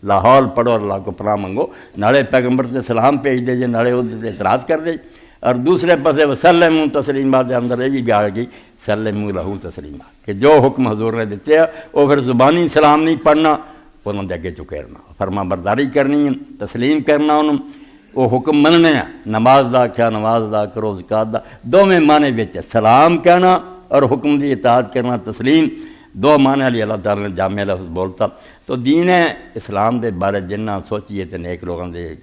لاہور پڑھو اللہ کو پناہ منگو، نالے پیغمبر تے سلام بھیج دے جے نالے وہ اعتراض کر دے، اور دوسرے پسے وسلموا تسلیما دے اندر یہ بھی آ گئی سلموا لہو تسلیما کہ جو حکم حضور نے دیتے ہیں وہ پھر زبانی سلام نہیں پڑھنا، انہوں نے اگے چکے رہنا، فرما برداری کرنی ہے، تسلیم کرنا انہوں وہ حکم مننے ہیں، نماز دا کیا نماز دا کرو، زکات دا، دو میں معنی بچ سلام کہنا اور حکم دی اطاعت کرنا، تسلیم دو معنی علی اللہ تعالیٰ نے جامع لفظ بولتا۔ تو دین اسلام دے بارے جنہ سوچیے تے نیک لوگوں دے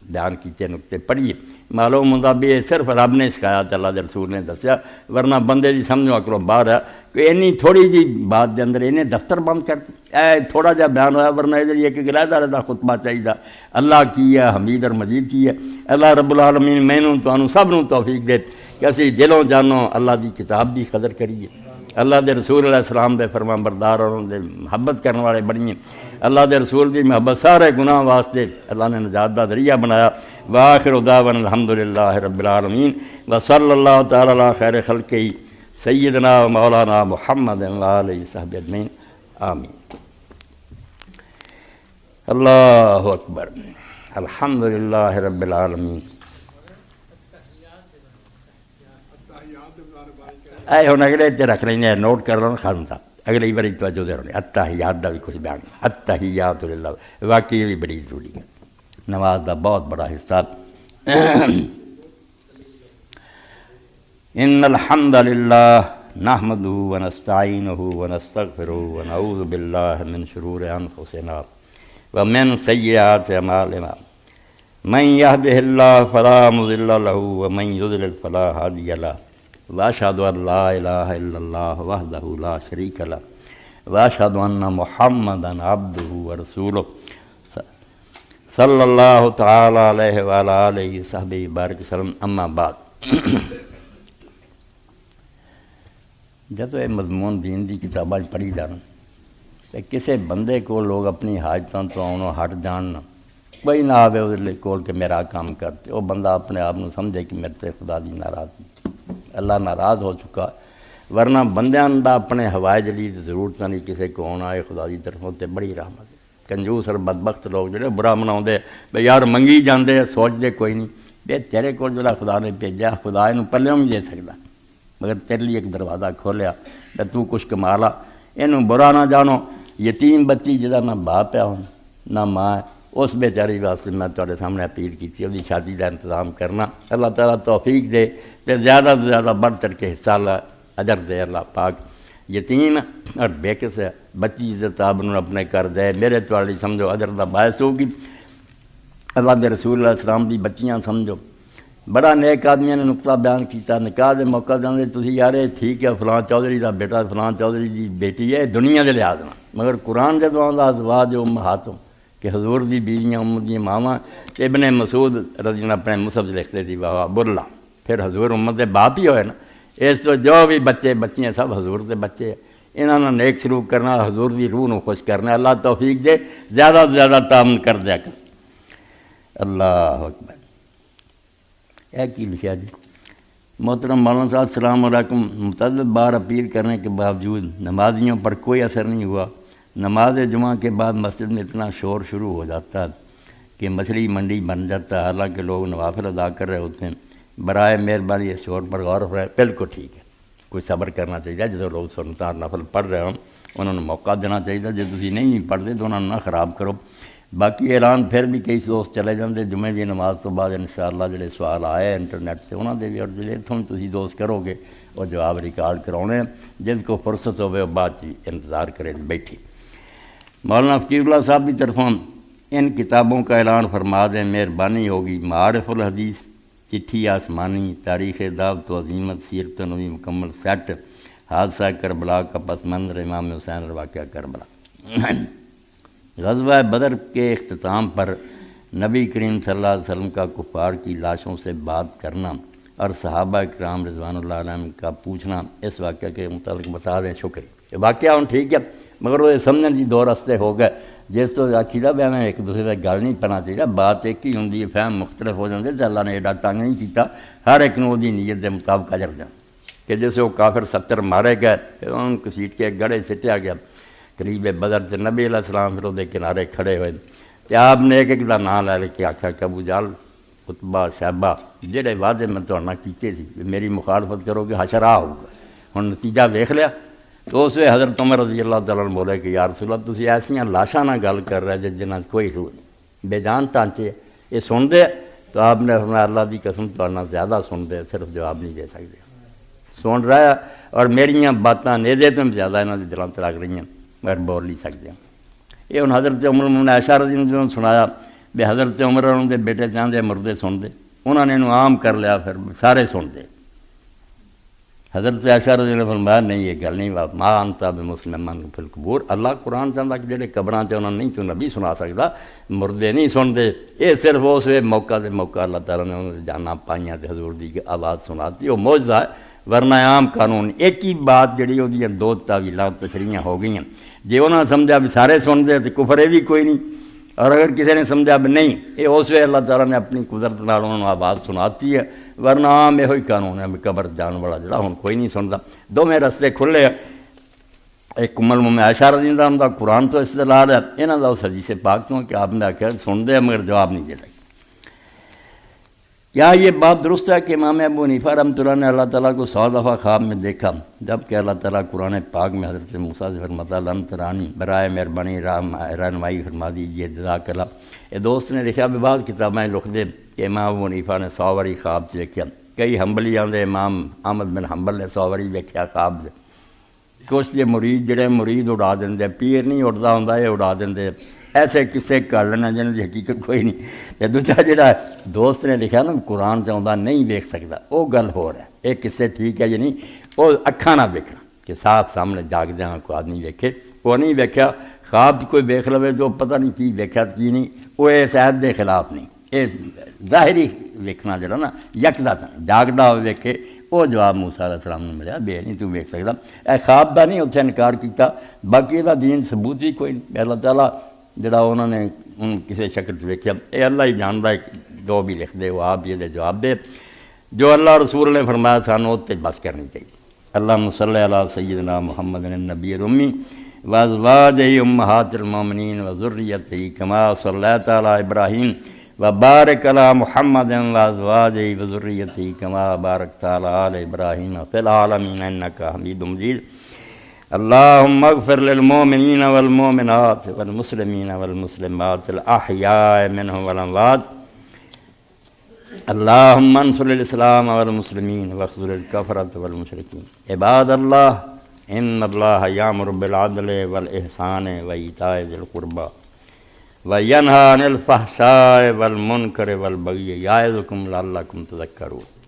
بیان کیتے نقطے پڑھیے، معلوم ہوتا بھی یہ صرف رب نے سکھایا تے اللہ دے رسول نے دسیا، ورنہ بندے دی سمجھو اکرو باہر ہے کہ اینی تھوڑی جی بات دے اندر انہیں دفتر بند کر اے تھوڑا جا بیان ہوا، ورنہ ادھر یہ کہ گلہ دا خطبہ چاہیے، اللہ کی ہے حمید اور مجید کی ہے۔ اللہ رب العالمین مینوں تانوں سب نوں توفیق دے کہ اسی دلوں جانوں اللہ دی کتاب دی قدر کریے، اللہ دے رسول علیہ السلام دے فرما بردار اور ان دے محبت کرنے والے بنیے، اللہ دے رسول دی محبت سارے گناہ واسطے اللہ نے نجات دا ذریعہ بنایا۔ وآخر دعوانا الحمدللہ رب العالمین وصلی اللہ تعالی علی خیر خلقہ سیدنا و مولانا محمد وآلہ وصحبہ اجمعین آمین۔ اللہ اکبر، الحمدللہ رب العالمین۔ اے ہن اگلے تے رکھ لینے نوٹ کر لو خان صاحب، اگلی باری توجہ دے رہے التحیات دا بھی کچھ بیان، التحیات للہ واقعی بھی بڑی ضروری ہے، نماز دا بہت بڑا حصہ۔ ان الحمد للہ نحمدہ ونستعینہ ونستغفرہ ونعوذ باللہ من شرور انفسنا ومن سیئات اعمالنا من یہدہ اللہ فلا مضل لہ ومن یضلل فلا ہادی لہ واشہد ان لا الہ الا اللہ وحدہ لا شریک لہ واشہد ان محمدا عبدہ ورسولہ صلی اللہ تعالی علیہ وعلی آلہ وصحبہ بارک وسلم۔ اما بعد، جب یہ مضمون دین دی کتاباں پڑھی جان تو کسے بندے کو لوگ اپنی حاجتوں تو آنوں ہٹ جان، کوئی نہ آوے اس لئے کول کہ میرا کام کرتے، وہ بندہ اپنے آپ سمجھے کہ میرے سے خدا دی ناراض، اللہ ناراض ہو چکا، ورنہ بندیاں دا اپنے ہوائے جلی ضرورت نہیں کسے کو آنا ہے، خدا دی طرفوں تے بڑی رحمت ہے۔ کنجوس اور بدبخت لوگ جڑے برا مناؤں دے بھئی یار منگی جاندے سوچ دے کوئی نہیں، بے تیرے کو جڑا خدا نے بھیجا خدا انہوں پلے نہیں دے سکتا، مگر تیرے لیے ایک دروازہ کھولیا کہ تو کچھ کما لا، انہوں برا نہ جانو۔ یتیم بچی جدا نہ باپ ہے ہوں نہ ماں ہے، اس بیچاری واسطے میں تھوڑے سامنے اپیل کی تھی، اس شادی کا انتظام کرنا، اللہ تعالیٰ توفیق دے تے زیادہ سے زیادہ بڑھ چڑھ کے حصہ اجر دے اللہ پاک۔ یتیم اور بے کس ہے بچی عزت آپ اپنے کر دے، میرے توالی سمجھو اجر دا باعث ہوگی۔ اللہ دے رسول علیہ السلام دی بچیاں سمجھو، بڑا نیک آدمیاں نے نقطہ بیان کیتا، نکاح دے موقع دے تسی یار ٹھیک ہے فلاں چودھری دا بیٹا فلاں چودھری دی بیٹی ہے دنیا دے لحاظ نہ، مگر قرآن دے دعاؤں دا ازواج امہاتوں کہ حضور دی بیویاں امت دی ماواں، ابن مسعود رضی اللہ اپنے مصحف لکھتے تھی واہ برلا، پھر حضور امت دے باپ ہی ہوئے نا، اس تو جو بھی بچے بچیاں سب حضور دے بچے ہیں، انہوں نے نیک سلوک کرنا، حضور دی روح نو خوش کرنا، اللہ توفیق دے زیادہ سے زیادہ تعاون کر دیا کر۔ اللہ اکبر۔ اے کی لکھا جی؟ محترم مولانا صاحب السلام علیکم، متعدد بار اپیل کرنے کے باوجود نمازیوں پر کوئی اثر نہیں ہوا۔ نماز جمعہ کے بعد مسجد میں اتنا شور شروع ہو جاتا کہ مچھلی منڈی بن جاتا ہے، حالانکہ لوگ نوافل ادا کر رہے ہوتے ہیں۔ برائے مہربانی اس شور پر غور ہے، بالکل ٹھیک ہے، کوئی صبر کرنا چاہیے، جب لوگ سنتار نفل پڑھ رہے ہوں انہوں نے موقع دینا چاہیے، جب تسی نہیں پڑھتے تو انہوں نے نہ خراب کرو۔ باقی اعلان پھر بھی کئی دوست چلے جاندے جمعے دی نماز تو بعد انشاءاللہ جڑے سوال آئے انٹرنیٹ سے انہوں دے بھی، اور جڑے اتوں تسی دوست کرو گے وہ جواب ریکارڈ کراؤنے، جن کو فرصت ہوئے وہ بعد چی انتظار کرے بیٹھی۔ مولانا فقیر اللہ صاحب کی طرفوں ان کتابوں کا اعلان فرما دیں، مہربانی ہوگی۔ معارف الحدیث، چٹھی آسمانی، تاریخ دعوت و عظیمت، سیرت نبی مکمل سیٹ، حادثہ کربلا کا پس منظر امام حسین اور واقعہ کربلا۔ غزوہ بدر کے اختتام پر نبی کریم صلی اللہ علیہ وسلم کا کفار کی لاشوں سے بات کرنا اور صحابہ کرام رضوان اللہ علیہ کا پوچھنا، اس واقعہ کے متعلق بتا دیں۔ شکریہ۔ واقعہ ہوں ٹھیک ہے، مگر وہ سمجھنے کی دو رستے ہو گئے، جس تو عقیدہ بیان ایک دوسرے سے گل نہیں پنا چاہیے، بات ایک ہی ہوں، فہم مختلف ہو جاتے تو اللہ نے ایڈا تنگ نہیں کیتا، ہر ایک نو دی نیت کے مطابق اجر دیں کہ جیسے وہ کافر 70 مارے گئے، پھر ان کو سیٹ کے گڑھے سٹیا گیا قریب بدر سے، نبی علیہ السلام پھر وہ کنارے کھڑے ہوئے تو آپ نے ایک ایک دا نام لے کے آکھا کہ ابو جہل اتبا شہبہ جہے وعدے میں تہاڈے نال کیتے سی کہ میری مخالفت کرو گے حشر آ ہوگا، ہن نتیجہ ویکھ لیا۔ تو اس وقت حضرت عمر رضی اللہ تعالیٰ عنہ بولے کہ یا رسول اللہ تسی ایسیاں لاشاں نہ گل کر رہے جنہاں کوئی روح نہیں، بے جان ٹانچے یہ سن دے۔ تو آپ نے فرمایا اللہ دی قسم تہاڈے نال زیادہ سن دے، صرف جواب نہیں دے سکتے، سن رہا ہے اور میریاں باتاں نیزے تو زیادہ انہاں دے دلاں تے لگ رہی ہیں مگر بول نہیں سکتے۔ یہ ہن حضرت عمر بن عائشہ رضی اللہ عنہ نے سنایا بھی حضرت عمر انہوں دے بیٹے چاہتے مردے سن دے، انہوں نے انہوں عام کر لیا، پھر سارے سن دے۔ حضرت عائشہ رضی اللہ عنہ نے فرمایا نہیں یہ گل نہیں، ما انت بمسلمان فی القبور، اللہ قرآن چاہتا کہ جہے قبراں چ انہوں نے نہیں تو نبی سنا سکتا، مردے نہیں سنتے۔ یہ صرف اس موقع دے موقع اللہ تعالیٰ نے انہوں نے جانا پائیاں تے حضور دی آواز سناتی، وہ معجزہ ہے، ورنہ عام قانون ایک ہی بات جڑی وہ دو تعویلات تشریحاں ہو گئی ہیں۔ جی انہوں نے سمجھا بھی سارے سن دے تو کفر یہ بھی کوئی نہیں، اور اگر کسی نے سمجھا بھی نہیں یہ اس وقت اللہ تعالیٰ نے اپنی قدرت نال انہوں نے آواز سناتی ہے، ورنہ عام یہ قانون ہے قبر جان والا جڑا ہن کوئی نہیں سنتا۔ دونوں رستے کھلے ہیں، ایک ام المؤمنین عائشہ رضی اللہ عنہ دا قرآن تو استدلال ہے، انہاں دا اس حدیث پاک تو کہ آپ نے آخیا سن دے مگر جواب نہیں دے سکتے۔ کیا یہ بات درست ہے کہ امام ابو حنیفہ رحمۃ اللہ نے اللہ تعالیٰ کو 100 دفعہ خواب میں دیکھا، جب کہ اللہ تعالیٰ قرآن پاک میں حضرت موسیٰ سے فرماتا لن ترانی، برائے مہربانی رہنمائی فرما دیجیے جزاک اللہ۔ یہ دوست نے لکھا بھی بعض کتابیں لکھ دے کہ امام ابو حنیفہ نے 100 باری خواب سے دیکھا، کئی حنبلی آندے امام احمد بن حنبل نے 100 باری دیکھا خواب سے۔ کچھ یہ مرید اڑا دیں، پیر نہیں اڑتا ہوں یہ اڑا دیں، ایسے کسے کر لینا جنہوں کی حقیقت کوئی نہیں۔ دوسرا جڑا دوست نے لکھا نا قرآن چاہتا نہیں ویکھ سکتا، وہ گل ہو رہا ہے، یہ کسے ٹھیک ہے یا نہیں، وہ اکھاں نہ ویکھنا کہ صاف سامنے جاگدیاں کوئی آدمی ویکھے، وہ نہیں ویکھیا، خواب کوئی ویکھ لوے جو پتہ نہیں کی ویکھیا کی نہیں، وہ اس عہد دے خلاف نہیں، یہ ظاہری ویکھنا جڑا نا یکدا جاگدا ہو ویکھے، وہ جواب موسیٰ علیہ السلام نے ملیا بے نہیں تو ویکھ سکتا۔ اے خواب دا نہیں اتنے انکار کیتا، باقی یہ دین ثبوت ہی کوئی نہیں۔ اللہ تعالیٰ جڑا انہوں نے کسی شکل سے ویکھیا یہ اللہ ہی جانتا ہے، جو بھی لکھ دے وہ آپ یہ جواب دے، جو اللہ رسول نے فرمایا سانوں تے بس کرنی چاہیے۔ اللہم صلی علی سیدنا محمد النبی الامی وازواجہ امہات المومنین وذریتہ کما صلیت علی ابراہیم وبارک علی محمد وازواجہ وذریتہ کما بارکت علی آل ابراہیم فی العالمین انک حمید مجید۔ اللہم اغفر للمومنین والمومنات والمسلمین والمسلمات الاحیاء منہم والاموات، اللہم انصر الاسلام والمسلمین واخذل الکفرۃ والمشرکین۔ عباد اللہ ان اللہ یامر بالعدل والاحسان وایتاء ذی القربی وینہی عن الفحشاء والمنکر والبغی یعظکم لعلکم تذکرون۔